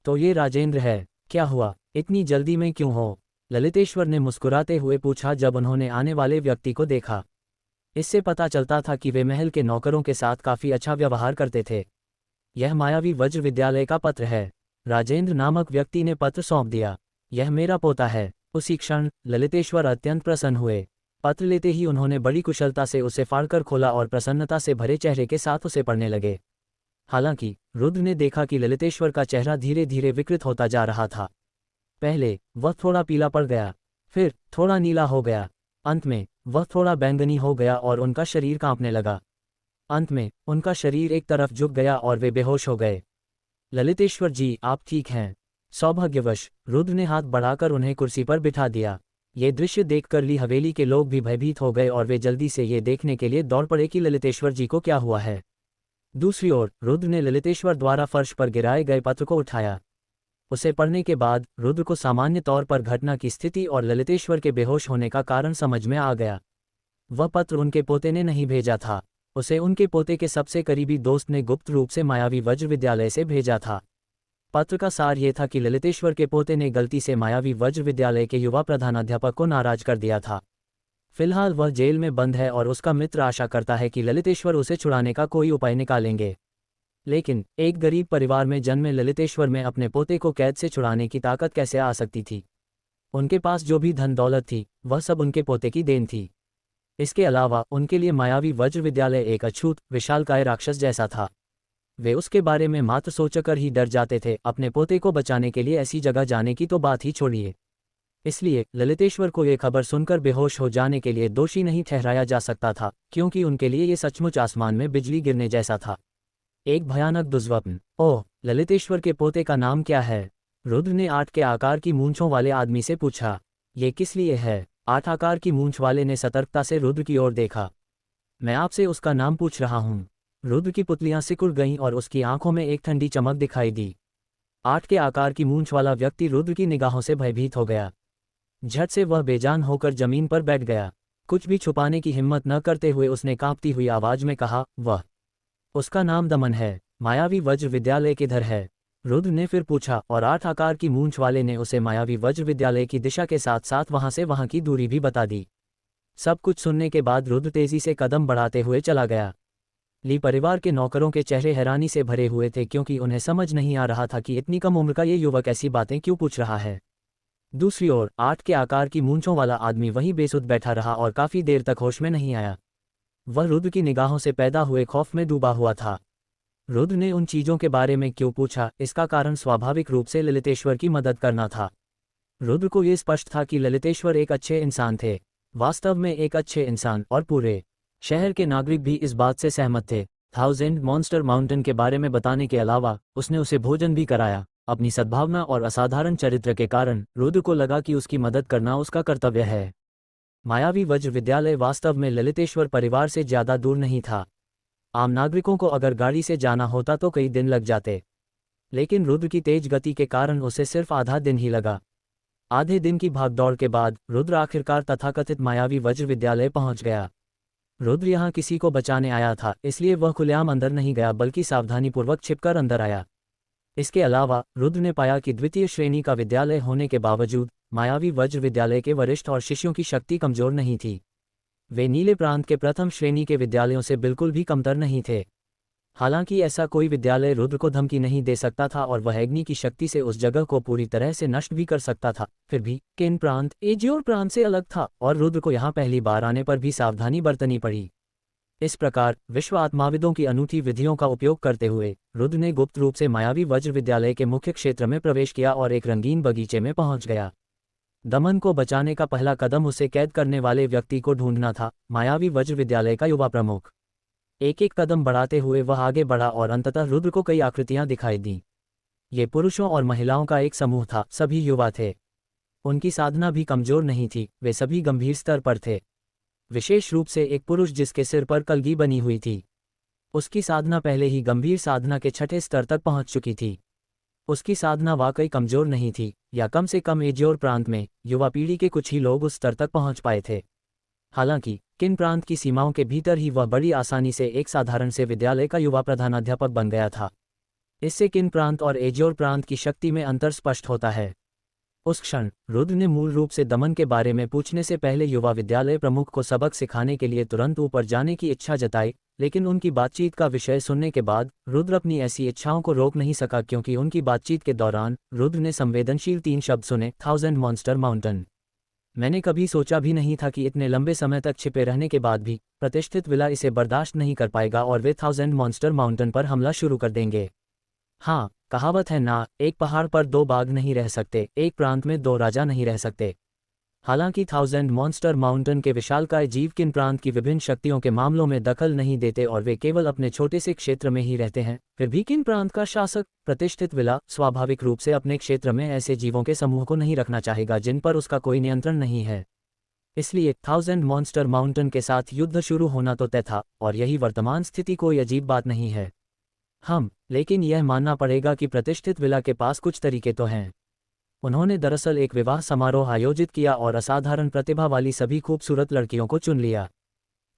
D: तो ये राजेंद्र है, क्या हुआ, इतनी जल्दी में क्यों हो? ललितेश्वर ने मुस्कुराते हुए पूछा जब उन्होंने आने वाले व्यक्ति को देखा। इससे पता चलता था कि वे महल के नौकरों के साथ काफी अच्छा व्यवहार करते थे। यह मायावी वज्र विद्यालय का पत्र है। राजेंद्र नामक व्यक्ति ने पत्र सौंप दिया। यह मेरा पोता है। उसी क्षण ललितेश्वर अत्यंत प्रसन्न हुए। पत्र लेते ही उन्होंने बड़ी कुशलता से उसे फाड़कर खोला और प्रसन्नता से भरे चेहरे के साथ उसे पढ़ने लगे। हालांकि रुद्र ने देखा कि ललितेश्वर का चेहरा धीरे धीरे विकृत होता जा रहा था। पहले वह थोड़ा पीला पड़ गया, फिर थोड़ा नीला हो गया, अंत में वह थोड़ा बैंगनी हो गया और उनका शरीर कांपने लगा। अंत में उनका शरीर एक तरफ झुक गया और वे बेहोश हो गए। ललितेश्वर जी, आप ठीक हैं? सौभाग्यवश रुद्र ने हाथ बढ़ाकर उन्हें कुर्सी पर बिठा दिया। ये दृश्य देखकर ली हवेली के लोग भी भयभीत हो गए और वे जल्दी से ये देखने के लिए दौड़ पड़े कि ललितेश्वर जी को क्या हुआ है। दूसरी ओर रुद्र ने ललितेश्वर द्वारा फर्श पर गिराए गए पत्र को उठाया। उसे पढ़ने के बाद रुद्र को सामान्य तौर पर घटना की स्थिति और ललितेश्वर के बेहोश होने का कारण समझ में आ गया। वह पत्र उनके पोते ने नहीं भेजा था, उसे उनके पोते के सबसे करीबी दोस्त ने गुप्त रूप से मायावी वज्र विद्यालय से भेजा था। पत्र का सार ये था कि ललितेश्वर के पोते ने गलती से मायावी वज्र विद्यालय के युवा प्रधानाध्यापक को नाराज कर दिया था। फिलहाल वह जेल में बंद है और उसका मित्र आशा करता है कि ललितेश्वर उसे छुड़ाने का कोई उपाय निकालेंगे। लेकिन एक गरीब परिवार में जन्मे ललितेश्वर में अपने पोते को कैद से छुड़ाने की ताकत कैसे आ सकती थी? उनके पास जो भी धन दौलत थी वह सब उनके पोते की देन थी। इसके अलावा उनके लिए मायावी वज्र विद्यालय एक अछूत विशालकाय राक्षस जैसा था। वे उसके बारे में मात्र सोचकर ही डर जाते थे। अपने पोते को बचाने के लिए ऐसी जगह जाने की तो बात ही छोड़िए। इसलिए ललितेश्वर को ये खबर सुनकर बेहोश हो जाने के लिए दोषी नहीं ठहराया जा सकता था, क्योंकि उनके लिए ये सचमुच आसमान में बिजली गिरने जैसा था। एक भयानक दुर्स्वप्न। ओह, ललितेश्वर के पोते का नाम क्या है? रुद्र ने 8 के आकार की मूंछों वाले आदमी से पूछा। ये किस लिए है? 8 आकार की मूंछ वाले ने सतर्कता से रुद्र की ओर देखा। मैं आपसे उसका नाम पूछ रहा हूँ। रुद्र की पुतलियां सिकुड़ गईं और उसकी आंखों में एक ठंडी चमक दिखाई दी। 8 के आकार की मूंछ वाला व्यक्ति रुद्र की निगाहों से भयभीत हो गया। झट से वह बेजान होकर जमीन पर बैठ गया। कुछ भी छुपाने की हिम्मत न करते हुए उसने कांपती हुई आवाज में कहा, वह उसका नाम दमन है। मायावी वज्र विद्यालय किधर है? रुद्र ने फिर पूछा और 8 आकार की मूंछ वाले ने उसे मायावी वज्र विद्यालय की दिशा के साथ साथ वहां से वहां की दूरी भी बता दी। सब कुछ सुनने के बाद रुद्र तेजी से कदम बढ़ाते हुए चला गया। ली परिवार के नौकरों के चेहरे हैरानी से भरे हुए थे, क्योंकि उन्हें समझ नहीं आ रहा था कि इतनी कम उम्र का ये युवक ऐसी बातें क्यों पूछ रहा है। दूसरी ओर 8 के आकार की मूंछों वाला आदमी वहीं बेसुध बैठा रहा और काफी देर तक होश में नहीं आया। वह रुद्र की निगाहों से पैदा हुए खौफ में डूबा हुआ था। रुद्र ने उन चीजों के बारे में क्यों पूछा? इसका कारण स्वाभाविक रूप से ललितेश्वर की मदद करना था। रुद्र को यह स्पष्ट था कि ललितेश्वर एक अच्छे इंसान थे, वास्तव में एक अच्छे इंसान, और पूरे शहर के नागरिक भी इस बात से सहमत थे। 1000 मॉन्स्टर माउंटेन के बारे में बताने के अलावा उसने उसे भोजन भी कराया। अपनी सद्भावना और असाधारण चरित्र के कारण रुद्र को लगा कि उसकी मदद करना उसका कर्तव्य है। मायावी वज्र विद्यालय वास्तव में ललितेश्वर परिवार से ज्यादा दूर नहीं था। आम नागरिकों को अगर गाड़ी से जाना होता तो कई दिन लग जाते, लेकिन रुद्र की तेज गति के कारण उसे सिर्फ आधा दिन ही लगा। आधे दिन की भागदौड़ के बाद रुद्र आखिरकार तथाकथित मायावी वज्र विद्यालय पहुंच गया। रुद्र यहाँ किसी को बचाने आया था, इसलिए वह खुलेआम अंदर नहीं गया बल्कि सावधानीपूर्वक छिपकर अंदर आया। इसके अलावा रुद्र ने पाया कि द्वितीय श्रेणी का विद्यालय होने के बावजूद मायावी वज्र विद्यालय के वरिष्ठ और शिष्यों की शक्ति कमजोर नहीं थी। वे नीले प्रांत के प्रथम श्रेणी के विद्यालयों से बिल्कुल भी कमतर नहीं थे। हालांकि ऐसा कोई विद्यालय रुद्र को धमकी नहीं दे सकता था और वह अग्नि की शक्ति से उस जगह को पूरी तरह से नष्ट भी कर सकता था। फिर भी केन प्रांत एजियोर प्रांत से अलग था और रुद्र को यहाँ पहली बार आने पर भी सावधानी बरतनी पड़ी। इस प्रकार विश्व आत्माविदों की अनूठी विधियों का उपयोग करते हुए रुद्र ने गुप्त रूप से मायावी वज्र विद्यालय के मुख्य क्षेत्र में प्रवेश किया और एक रंगीन बगीचे में पहुंच गया। दमन को बचाने का पहला कदम उसे कैद करने वाले व्यक्ति को ढूंढना था। मायावी वज्र विद्यालय का युवा प्रमुख एक एक कदम बढ़ाते हुए वह आगे बढ़ा और अंततः रुद्र को कई आकृतियां दिखाई दीं। ये पुरुषों और महिलाओं का एक समूह था, सभी युवा थे। उनकी साधना भी कमजोर नहीं थी, वे सभी गंभीर स्तर पर थे। विशेष रूप से एक पुरुष जिसके सिर पर कलगी बनी हुई थी। उसकी साधना पहले ही गंभीर साधना के छठे स्तर तक पहुंच चुकी थी। उसकी साधना वाकई कमजोर नहीं थी, या कम से कम एजियोर प्रांत में युवा पीढ़ी के कुछ ही लोग उस स्तर तक पहुंच पाए थे। हालांकि किन प्रांत की सीमाओं के भीतर ही वह बड़ी आसानी से एक साधारण से विद्यालय का युवा प्रधानाध्यापक बन गया था। इससे किन प्रांत और एजियोर प्रांत की शक्ति में अंतर स्पष्ट होता है। उस क्षण रुद्र ने मूल रूप से दमन के बारे में पूछने से पहले युवा विद्यालय प्रमुख को सबक सिखाने के लिए तुरंत ऊपर जाने की इच्छा जताई, लेकिन उनकी बातचीत का विषय सुनने के बाद रुद्र अपनी ऐसी इच्छाओं को रोक नहीं सका, क्योंकि उनकी बातचीत के दौरान रुद्र ने संवेदनशील 3 शब्द सुने, 1000 मॉन्स्टर माउंटेन। मैंने कभी सोचा भी नहीं था कि इतने लंबे समय तक छिपे रहने के बाद भी प्रतिष्ठित विला इसे बर्दाश्त नहीं कर पाएगा और वे 1000 मॉन्स्टर माउंटेन पर हमला शुरू कर देंगे। हाँ, कहावत है ना, एक पहाड़ पर 2 बाघ नहीं रह सकते, एक प्रांत में 2 राजा नहीं रह सकते। हालांकि 1000 मॉन्स्टर माउंटेन के विशालकाय जीव किन प्रांत की विभिन्न शक्तियों के मामलों में दखल नहीं देते और वे केवल अपने छोटे से क्षेत्र में ही रहते हैं, फिर भी किन प्रांत का शासक प्रतिष्ठित विला स्वाभाविक रूप से अपने क्षेत्र में ऐसे जीवों के समूह को नहीं रखना चाहेगा जिन पर उसका कोई नियंत्रण नहीं है। इसलिए 1000 मॉन्स्टर माउंटेन के साथ युद्ध शुरू होना तो तय था, और यही वर्तमान स्थिति कोई अजीब बात नहीं है। लेकिन यह मानना पड़ेगा कि प्रतिष्ठित विला के पास कुछ तरीके तो हैं। उन्होंने दरअसल एक विवाह समारोह आयोजित किया और असाधारण प्रतिभा वाली सभी खूबसूरत लड़कियों को चुन लिया।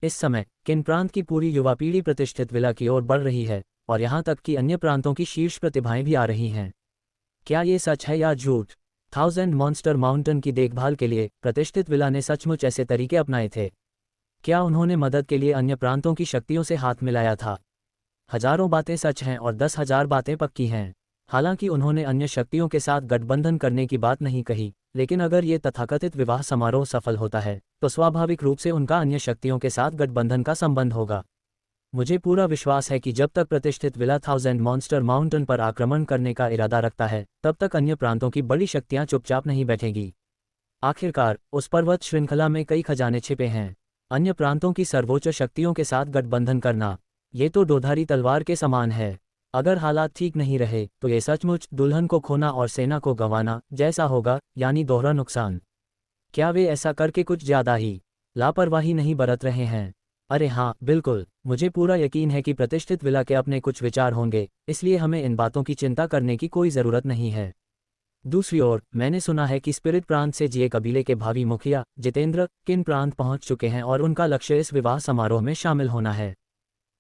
D: इस समय किन प्रांत की पूरी युवा पीढ़ी प्रतिष्ठित विला की ओर बढ़ रही है, और यहाँ तक कि अन्य प्रांतों की शीर्ष प्रतिभाएं भी आ रही हैं। क्या ये सच है या झूठ? 1000 मॉन्स्टर माउंटेन की देखभाल के लिए प्रतिष्ठित विला ने सचमुच ऐसे तरीके अपनाए थे? क्या उन्होंने मदद के लिए अन्य प्रांतों की शक्तियों से हाथ मिलाया था? हजारों बातें सच हैं और 10,000 बातें पक्की हैं। हालांकि उन्होंने अन्य शक्तियों के साथ गठबंधन करने की बात नहीं कही, लेकिन अगर ये तथाकथित विवाह समारोह सफल होता है तो स्वाभाविक रूप से उनका अन्य शक्तियों के साथ गठबंधन का संबंध होगा। मुझे पूरा विश्वास है कि जब तक प्रतिष्ठित विला 1000 मॉन्स्टर माउंटेन पर आक्रमण करने का इरादा रखता है, तब तक अन्य प्रांतों की बड़ी शक्तियां चुपचाप नहीं बैठेगी। आखिरकार उस पर्वत श्रृंखला में कई खजाने छिपे हैं। अन्य प्रांतों की सर्वोच्च शक्तियों के साथ गठबंधन करना, ये तो दोधारी तलवार के समान है। अगर हालात ठीक नहीं रहे तो ये सचमुच दुल्हन को खोना और सेना को गंवाना जैसा होगा, यानी दोहरा नुकसान। क्या वे ऐसा करके कुछ ज्यादा ही लापरवाही नहीं बरत रहे हैं? अरे हाँ, बिल्कुल। मुझे पूरा यकीन है कि प्रतिष्ठित विला के अपने कुछ विचार होंगे, इसलिए हमें इन बातों की चिंता करने की कोई ज़रूरत नहीं है। दूसरी ओर मैंने सुना है कि स्पिरिट प्रांत से जिए कबीले के भावी मुखिया जितेंद्र किन प्रांत पहुंच चुके हैं और उनका लक्ष्य इस विवाह समारोह में शामिल होना है।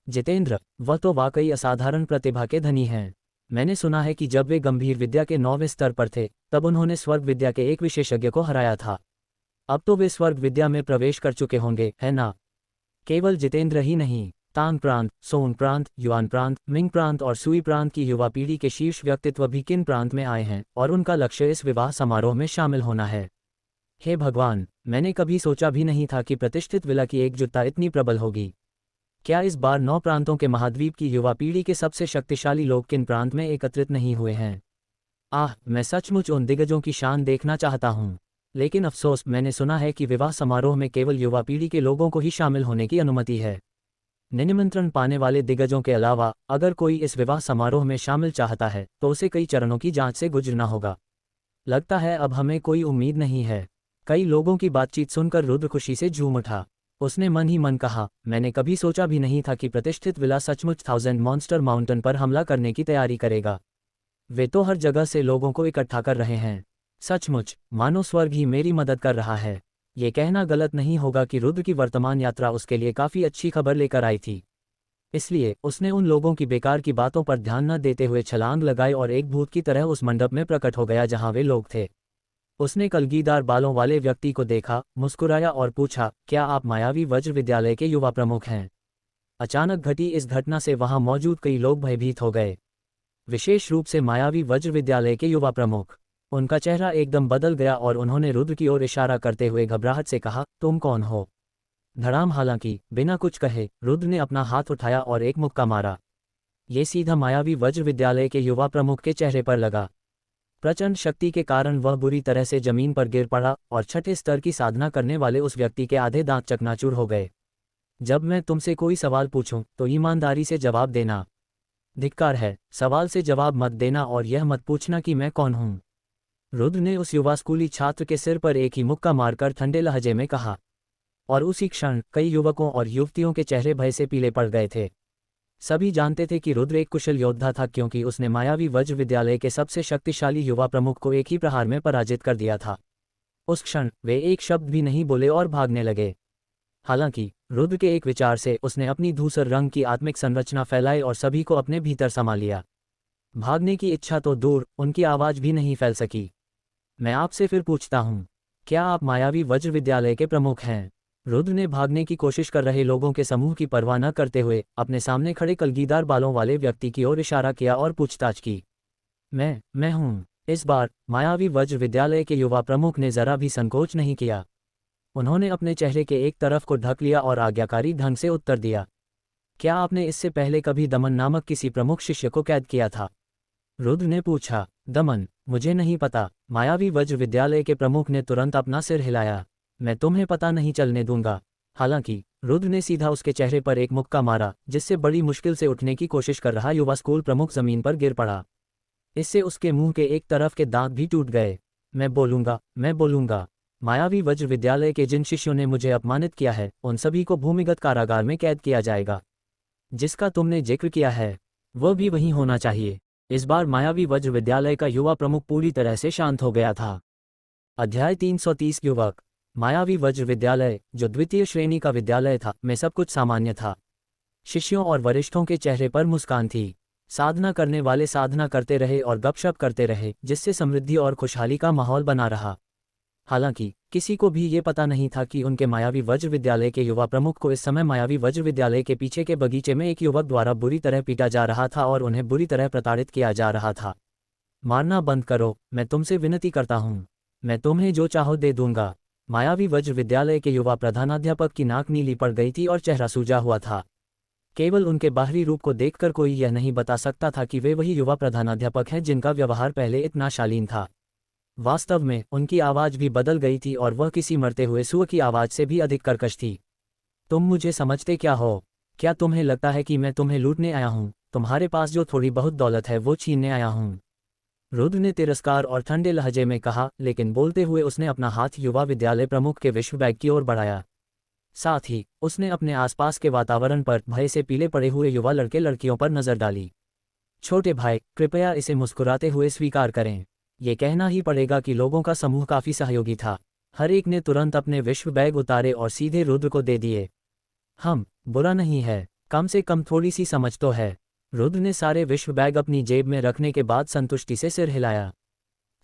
D: जितेंद्र, वह तो वाकई असाधारण प्रतिभा के धनी हैं। मैंने सुना है कि जब वे गंभीर विद्या के 9वें स्तर पर थे तब उन्होंने स्वर्ग विद्या के एक विशेषज्ञ को हराया था। अब तो वे स्वर्ग विद्या में प्रवेश कर चुके होंगे, है ना? केवल जितेंद्र ही नहीं, तांग प्रांत, सोन प्रांत, युआन प्रांत, मिंग प्रांत और सुई प्रांत की युवा पीढ़ी के शीर्ष व्यक्तित्व भी किन प्रांत में आए हैं और उनका लक्ष्य इस विवाह समारोह में शामिल होना है। हे भगवान, मैंने कभी सोचा भी नहीं था कि प्रतिष्ठित विला की एकजुटता इतनी प्रबल होगी। क्या इस बार 9 प्रांतों के महाद्वीप की युवा पीढ़ी के सबसे शक्तिशाली लोग किन प्रांत में एकत्रित नहीं हुए हैं? मैं सचमुच उन दिग्गजों की शान देखना चाहता हूँ। लेकिन अफसोस, मैंने सुना है कि विवाह समारोह में केवल युवा पीढ़ी के लोगों को ही शामिल होने की अनुमति है। निमंत्रण पाने वाले दिग्गजों के अलावा अगर कोई इस विवाह समारोह में शामिल चाहता है तो उसे कई चरणों की जांच से गुजरना होगा। लगता है अब हमें कोई उम्मीद नहीं है। कई लोगों की बातचीत सुनकर रुद्र खुशी से झूम उठा। उसने मन ही मन कहा, मैंने कभी सोचा भी नहीं था कि प्रतिष्ठित विला सचमुच 1000 मॉन्स्टर माउंटेन पर हमला करने की तैयारी करेगा। वे तो हर जगह से लोगों को इकट्ठा कर रहे हैं। सचमुच मानो स्वर्ग ही मेरी मदद कर रहा है। ये कहना गलत नहीं होगा कि रुद्र की वर्तमान यात्रा उसके लिए काफ़ी अच्छी खबर लेकर आई थी। इसलिए उसने उन लोगों की बेकार की बातों पर ध्यान न देते हुए छलांग लगाई और एक भूत की तरह उस मंडप में प्रकट हो गया जहां वे लोग थे। उसने कलगीदार बालों वाले व्यक्ति को देखा, मुस्कुराया और पूछा, क्या आप मायावी वज्र विद्यालय के युवा प्रमुख हैं? अचानक घटी इस घटना से वहां मौजूद कई लोग भयभीत हो गए, विशेष रूप से मायावी वज्र विद्यालय के युवा प्रमुख। उनका चेहरा एकदम बदल गया और उन्होंने रुद्र की ओर इशारा करते हुए घबराहट से कहा, तुम कौन हो? धड़ाम। हालांकि बिना कुछ कहे रुद्र ने अपना हाथ उठाया और एक मुक्का मारा। ये सीधा मायावी वज्र विद्यालय के युवा प्रमुख के चेहरे पर लगा। प्रचंड शक्ति के कारण वह बुरी तरह से जमीन पर गिर पड़ा और छठे स्तर की साधना करने वाले उस व्यक्ति के आधे दांत चकनाचूर हो गए। जब मैं तुमसे कोई सवाल पूछूं तो ईमानदारी से जवाब देना। धिक्कार है, सवाल से जवाब मत देना और यह मत पूछना कि मैं कौन हूं। रुद्र ने उस युवा स्कूली छात्र के सिर पर एक ही मुक्का मारकर ठंडे लहजे में कहा, और उसी क्षण कई युवकों और युवतियों के चेहरे भय से पीले पड़ गए थे। सभी जानते थे कि रुद्र एक कुशल योद्धा था, क्योंकि उसने मायावी वज्र विद्यालय के सबसे शक्तिशाली युवा प्रमुख को एक ही प्रहार में पराजित कर दिया था। उस क्षण वे एक शब्द भी नहीं बोले और भागने लगे। हालांकि रुद्र के एक विचार से उसने अपनी धूसर रंग की आत्मिक संरचना फैलाई और सभी को अपने भीतर समा लिया। भागने की इच्छा तो दूर, उनकी आवाज भी नहीं फैल सकी। मैं आपसे फिर पूछता हूँ, क्या आप मायावी वज्र विद्यालय के प्रमुख हैं? रुद्र ने भागने की कोशिश कर रहे लोगों के समूह की परवाह न करते हुए अपने सामने खड़े कलगीदार बालों वाले व्यक्ति की ओर इशारा किया और पूछताछ की। मैं हूँ। इस बार मायावी वज्र विद्यालय के युवा प्रमुख ने जरा भी संकोच नहीं किया। उन्होंने अपने चेहरे के एक तरफ को ढक लिया और आज्ञाकारी ढंग से उत्तर दिया, क्या आपने इससे पहले कभी दमन नामक किसी प्रमुख शिष्य को कैद किया था? रुद्र ने पूछा। दमन? मुझे नहीं पता। मायावी वज्र विद्यालय के प्रमुख ने तुरंत अपना सिर हिलाया। मैं तुम्हें पता नहीं चलने दूंगा। हालांकि रुद्र ने सीधा उसके चेहरे पर एक मुक्का मारा, जिससे बड़ी मुश्किल से उठने की कोशिश कर रहा युवा स्कूल प्रमुख जमीन पर गिर पड़ा। इससे उसके मुंह के एक तरफ के दांत भी टूट गए। मैं बोलूंगा। मायावी वज्र विद्यालय के जिन शिष्यों ने मुझे अपमानित किया है, उन सभी को भूमिगत कारागार में कैद किया जाएगा। जिसका तुमने जिक्र किया है, वह भी वहीं होना चाहिए। इस बार मायावी वज्र विद्यालय का युवा प्रमुख पूरी तरह से शांत हो गया था। अध्याय 330 युवक। मायावी वज्र विद्यालय, जो द्वितीय श्रेणी का विद्यालय था, में सब कुछ सामान्य था। शिष्यों और वरिष्ठों के चेहरे पर मुस्कान थी। साधना करने वाले साधना करते रहे और गपशप करते रहे, जिससे समृद्धि और खुशहाली का माहौल बना रहा। हालांकि किसी को भी ये पता नहीं था कि उनके मायावी वज्र विद्यालय के युवा प्रमुख को इस समय मायावी वज्र विद्यालय के पीछे के बगीचे में एक युवक द्वारा बुरी तरह पीटा जा रहा था और उन्हें बुरी तरह प्रताड़ित किया जा रहा था। मारना बंद करो, मैं तुमसे विनती करता हूँ। मैं तुम्हें जो चाहो दे दूंगा। मायावी वज्र विद्यालय के युवा प्रधानाध्यापक की नाक नीली पड़ गई थी और चेहरा सूजा हुआ था। केवल उनके बाहरी रूप को देखकर कोई यह नहीं बता सकता था कि वे वही युवा प्रधानाध्यापक हैं जिनका व्यवहार पहले इतना शालीन था। वास्तव में उनकी आवाज भी बदल गई थी और वह किसी मरते हुए सूअर की आवाज से भी अधिक कर्कश थी। तुम मुझे समझते क्या हो? क्या तुम्हें लगता है कि मैं तुम्हें लूटने आया हूँ? तुम्हारे पास जो थोड़ी बहुत दौलत है वो छीनने आया हूँ। रुद्र ने तिरस्कार और ठंडे लहजे में कहा, लेकिन बोलते हुए उसने अपना हाथ युवा विद्यालय प्रमुख के विश्व बैग की ओर बढ़ाया। साथ ही उसने अपने आसपास के वातावरण पर भय से पीले पड़े हुए युवा लड़के लड़कियों पर नजर डाली। छोटे भाई, कृपया इसे मुस्कुराते हुए स्वीकार करें। ये कहना ही पड़ेगा कि लोगों का समूह काफी सहयोगी था। हर एक ने तुरंत अपने विश्व बैग उतारे और सीधे रुद्र को दे दिए। बुरा नहीं है, कम से कम थोड़ी सी समझ तो है। रुद्र ने सारे विश्व बैग अपनी जेब में रखने के बाद संतुष्टि से सिर हिलाया।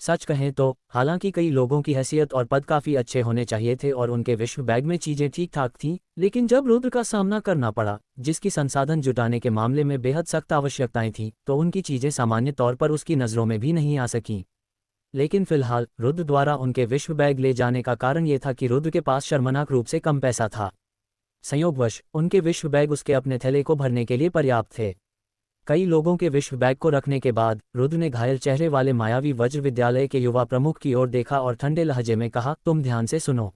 D: सच कहें तो हालांकि कई लोगों की हैसियत और पद काफी अच्छे होने चाहिए थे और उनके विश्व बैग में चीजें ठीक ठाक थीं, लेकिन जब रुद्र का सामना करना पड़ा, जिसकी संसाधन जुटाने के मामले में बेहद सख्त आवश्यकताएं थीं, तो उनकी चीजें सामान्य तौर पर उसकी नजरों में भी नहीं आ सकीं। लेकिन फिलहाल रुद्र द्वारा उनके विश्व बैग ले जाने का कारण ये था कि रुद्र के पास शर्मनाक रूप से कम पैसा था। संयोगवश उनके विश्व बैग उसके अपने थैले को भरने के लिए पर्याप्त थे। कई लोगों के विश्व बैग को रखने के बाद रुद्र ने घायल चेहरे वाले मायावी वज्र विद्यालय के युवा प्रमुख की ओर देखा और ठंडे लहजे में कहा, तुम ध्यान से सुनो।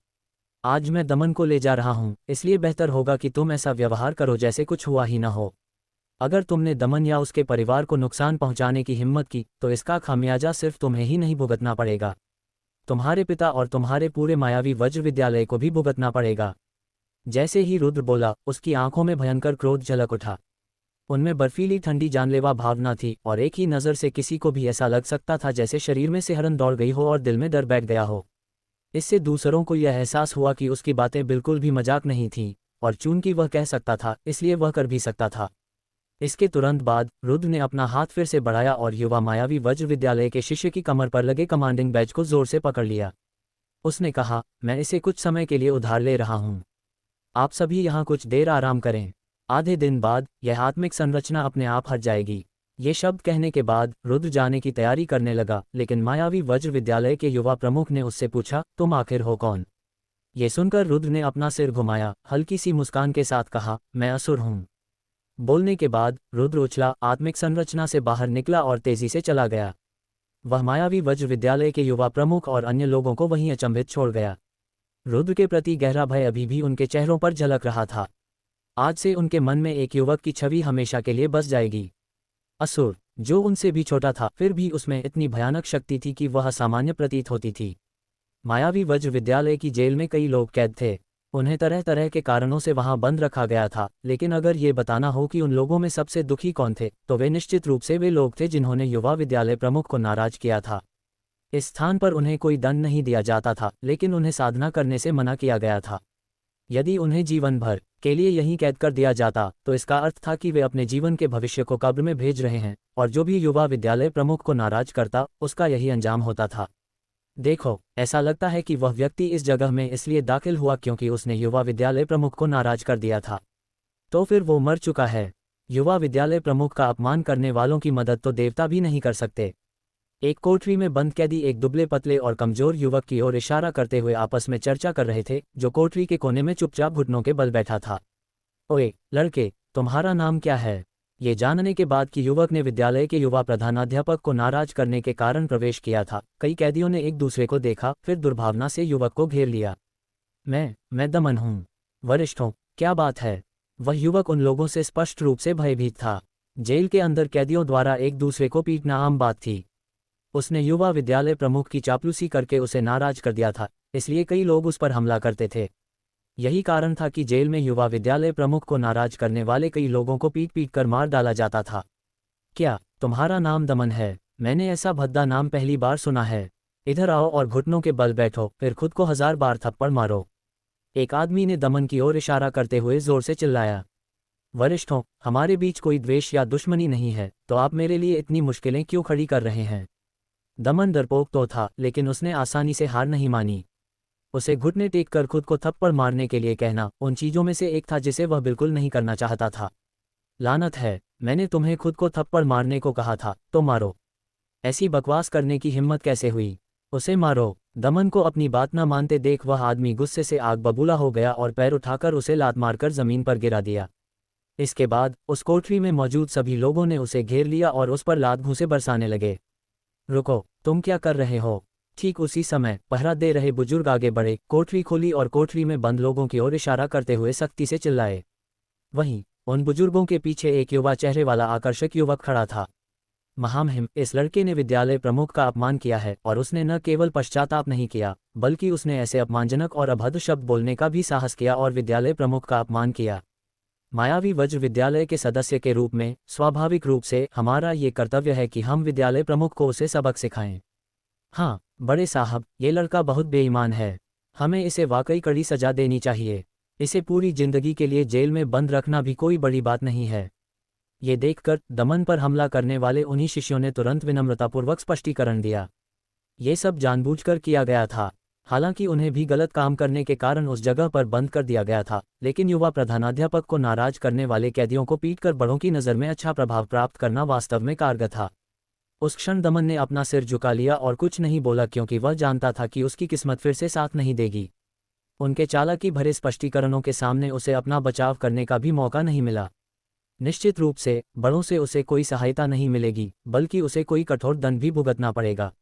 D: आज मैं दमन को ले जा रहा हूँ, इसलिए बेहतर होगा कि तुम ऐसा व्यवहार करो जैसे कुछ हुआ ही न हो। अगर तुमने दमन या उसके परिवार को नुकसान पहुंचाने की हिम्मत की, तो इसका खामियाजा सिर्फ तुम्हें ही नहीं भुगतना पड़ेगा, तुम्हारे पिता और तुम्हारे पूरे मायावी वज्र विद्यालय को भी भुगतना पड़ेगा। जैसे ही रुद्र बोला, उसकी आंखों में भयंकर क्रोध झलक उठा। उनमें बर्फीली ठंडी जानलेवा भावना थी और एक ही नज़र से किसी को भी ऐसा लग सकता था जैसे शरीर में सिहरन दौड़ गई हो और दिल में डर बैठ गया हो। इससे दूसरों को यह एहसास हुआ कि उसकी बातें बिल्कुल भी मजाक नहीं थीं, और चूंकि वह कह सकता था इसलिए वह कर भी सकता था। इसके तुरंत बाद रुद्र ने अपना हाथ फिर से बढ़ाया और युवा मायावी वज्र विद्यालय के शिष्य की कमर पर लगे कमांडिंग बैज को जोर से पकड़ लिया। उसने कहा, मैं इसे कुछ समय के लिए उधार ले रहा हूँ। आप सभी यहाँ कुछ देर आराम करें। आधे दिन बाद यह आत्मिक संरचना अपने आप हट जाएगी। ये शब्द कहने के बाद रुद्र जाने की तैयारी करने लगा, लेकिन मायावी वज्र विद्यालय के युवा प्रमुख ने उससे पूछा, तुम आखिर हो कौन? ये सुनकर रुद्र ने अपना सिर घुमाया, हल्की सी मुस्कान के साथ कहा, मैं असुर हूँ। बोलने के बाद रुद्र उछला, आत्मिक संरचना से बाहर निकला और तेजी से चला गया। वह मायावी वज्र विद्यालय के युवा प्रमुख और अन्य लोगों को वहीं अचंभित छोड़ गया। रुद्र के प्रति गहरा भय अभी भी उनके चेहरों पर झलक रहा था। आज से उनके मन में एक युवक की छवि हमेशा के लिए बस जाएगी। असुर, जो उनसे भी छोटा था, फिर भी उसमें इतनी भयानक शक्ति थी कि वह असामान्य प्रतीत होती थी। मायावी वज्र विद्यालय की जेल में कई लोग कैद थे। उन्हें तरह तरह के कारणों से वहां बंद रखा गया था, लेकिन अगर ये बताना हो कि उन लोगों में सबसे दुखी कौन थे, तो वे निश्चित रूप से वे लोग थे जिन्होंने युवा विद्यालय प्रमुख को नाराज किया था। इस स्थान पर उन्हें कोई दंड नहीं दिया जाता था, लेकिन उन्हें साधना करने से मना किया गया था। यदि उन्हें जीवन भर के लिए यहीं कैद कर दिया जाता, तो इसका अर्थ था कि वे अपने जीवन के भविष्य को कब्र में भेज रहे हैं, और जो भी युवा विद्यालय प्रमुख को नाराज करता, उसका यही अंजाम होता था। देखो, ऐसा लगता है कि वह व्यक्ति इस जगह में इसलिए दाखिल हुआ क्योंकि उसने युवा विद्यालय प्रमुख को नाराज कर दिया था। तो फिर वो मर चुका है। युवा विद्यालय प्रमुख का अपमान करने वालों की मदद तो देवता भी नहीं कर सकते। एक कोठरी में बंद कैदी एक दुबले पतले और कमजोर युवक की ओर इशारा करते हुए आपस में चर्चा कर रहे थे, जो कोठरी के कोने में चुपचाप घुटनों के बल बैठा था। ओए लड़के, तुम्हारा नाम क्या है? ये जानने के बाद कि युवक ने विद्यालय के युवा प्रधानाध्यापक को नाराज करने के कारण प्रवेश किया था, कई कैदियों ने एक दूसरे को देखा, फिर दुर्भावना से युवक को घेर लिया। मैं दमन हूँ। वरिष्ठों, क्या बात है? वह युवक उन लोगों से स्पष्ट रूप से भयभीत था। जेल के अंदर कैदियों द्वारा एक दूसरे को पीटना आम बात थी। उसने युवा विद्यालय प्रमुख की चापलूसी करके उसे नाराज कर दिया था, इसलिए कई लोग उस पर हमला करते थे। यही कारण था कि जेल में युवा विद्यालय प्रमुख को नाराज करने वाले कई लोगों को पीट पीट कर मार डाला जाता था। क्या तुम्हारा नाम दमन है? मैंने ऐसा भद्दा नाम पहली बार सुना है। इधर आओ और घुटनों के बल बैठो, फिर खुद को 1000 बार थप्पड़ मारो। एक आदमी ने दमन की ओर इशारा करते हुए जोर से चिल्लाया। वरिष्ठों, हमारे बीच कोई द्वेष या दुश्मनी नहीं है, तो आप मेरे लिए इतनी मुश्किलें क्यों खड़ी कर रहे हैं? दमन डरपोक तो था, लेकिन उसने आसानी से हार नहीं मानी। उसे घुटने टेक कर खुद को थप्पड़ मारने के लिए कहना उन चीजों में से एक था जिसे वह बिल्कुल नहीं करना चाहता था। लानत है, मैंने तुम्हें खुद को थप्पड़ मारने को कहा था, तो मारो। ऐसी बकवास करने की हिम्मत कैसे हुई? उसे मारो। दमन को अपनी बात न मानते देख वह आदमी गुस्से से आग बबूला हो गया और पैर उठाकर उसे लात मारकर जमीन पर गिरा दिया। इसके बाद उस कोठरी में मौजूद सभी लोगों ने उसे घेर लिया और उस पर लात घूंसे बरसाने लगे। रुको, तुम क्या कर रहे हो? ठीक उसी समय पहरा दे रहे बुजुर्ग आगे बढ़े, कोठरी खोली और कोठरी में बंद लोगों की ओर इशारा करते हुए सख्ती से चिल्लाए। वहीं उन बुजुर्गों के पीछे एक युवा चेहरे वाला आकर्षक युवक खड़ा था। महामहिम, इस लड़के ने विद्यालय प्रमुख का अपमान किया है, और उसने न केवल पश्चाताप नहीं किया, बल्कि उसने ऐसे अपमानजनक और अभद्र शब्द बोलने का भी साहस किया और विद्यालय प्रमुख का अपमान किया। मायावी वज्र विद्यालय के सदस्य के रूप में स्वाभाविक रूप से हमारा ये कर्तव्य है कि हम विद्यालय प्रमुख को उसे सबक सिखाएं। हाँ बड़े साहब, ये लड़का बहुत बेईमान है। हमें इसे वाकई कड़ी सजा देनी चाहिए। इसे पूरी जिंदगी के लिए जेल में बंद रखना भी कोई बड़ी बात नहीं है। ये देखकर दमन पर हमला करने वाले उन्हीं शिष्यों ने तुरंत विनम्रतापूर्वक स्पष्टीकरण दिया। ये सब जानबूझकर किया गया था। हालांकि उन्हें भी गलत काम करने के कारण उस जगह पर बंद कर दिया गया था, लेकिन युवा प्रधानाध्यापक को नाराज करने वाले कैदियों को पीटकर बड़ों की नज़र में अच्छा प्रभाव प्राप्त करना वास्तव में कारगर था। उस क्षण दमन ने अपना सिर झुका लिया और कुछ नहीं बोला, क्योंकि वह जानता था कि उसकी किस्मत फिर से साथ नहीं देगी। उनके चालाकी भरे स्पष्टीकरणों के सामने उसे अपना बचाव करने का भी मौका नहीं मिला। निश्चित रूप से बड़ों से उसे कोई सहायता नहीं मिलेगी, बल्कि उसे कोई कठोर दंड भी भुगतना पड़ेगा।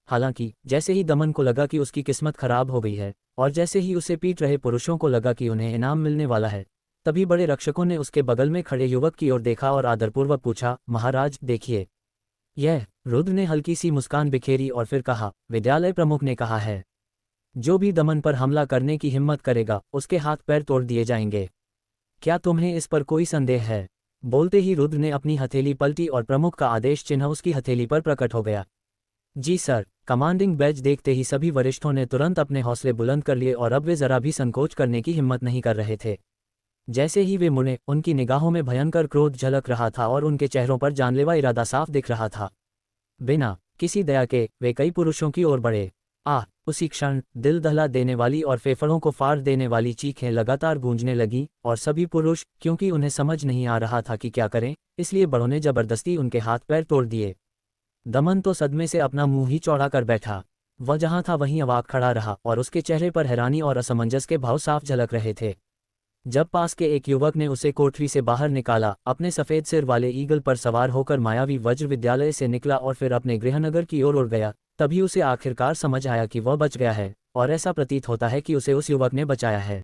D: हालांकि जैसे ही दमन को लगा कि उसकी किस्मत खराब हो गई है, और जैसे ही उसे पीट रहे पुरुषों को लगा कि उन्हें इनाम मिलने वाला है, तभी बड़े रक्षकों ने उसके बगल में खड़े युवक की ओर देखा और आदरपूर्वक पूछा, महाराज देखिए। यह रुद्र ने हल्की सी मुस्कान बिखेरी और फिर कहा, विद्यालय प्रमुख ने कहा है, जो भी दमन पर हमला करने की हिम्मत करेगा उसके हाथ पैर तोड़ दिए जाएंगे। क्या तुम्हें इस पर कोई संदेह है? बोलते ही रुद्र ने अपनी हथेली पलटी और प्रमुख का आदेश चिन्ह उसकी हथेली पर प्रकट हो गया। जी सर। कमांडिंग बैज देखते ही सभी वरिष्ठों ने तुरंत अपने हौसले बुलंद कर लिए और अब वे जरा भी संकोच करने की हिम्मत नहीं कर रहे थे। जैसे ही वे मुड़े, उनकी निगाहों में भयंकर क्रोध झलक रहा था और उनके चेहरों पर जानलेवा इरादा साफ दिख रहा था। बिना किसी दया के वे कई पुरुषों की ओर बढ़े। उसी क्षण दिल दहला देने वाली और फेफड़ों को फाड़ देने वाली चीखें लगातार गूंजने लगीं, और सभी पुरुष, क्योंकि उन्हें समझ नहीं आ रहा था कि क्या करें, इसलिए बड़ों ने जबरदस्ती उनके हाथ पैर तोड़ दिए। दमन तो सदमे से अपना मुंह ही चौड़ा कर बैठा। वह जहां था वहीं अवाक खड़ा रहा और उसके चेहरे पर हैरानी और असमंजस के भाव साफ झलक रहे थे। जब पास के एक युवक ने उसे कोठरी से बाहर निकाला, अपने सफ़ेद सिर वाले ईगल पर सवार होकर मायावी वज्र विद्यालय से निकला और फिर अपने गृहनगर की ओर उड़ गया, तभी उसे आखिरकार समझ आया कि वह बच गया है, और ऐसा प्रतीत होता है कि उसे उस युवक ने बचाया है।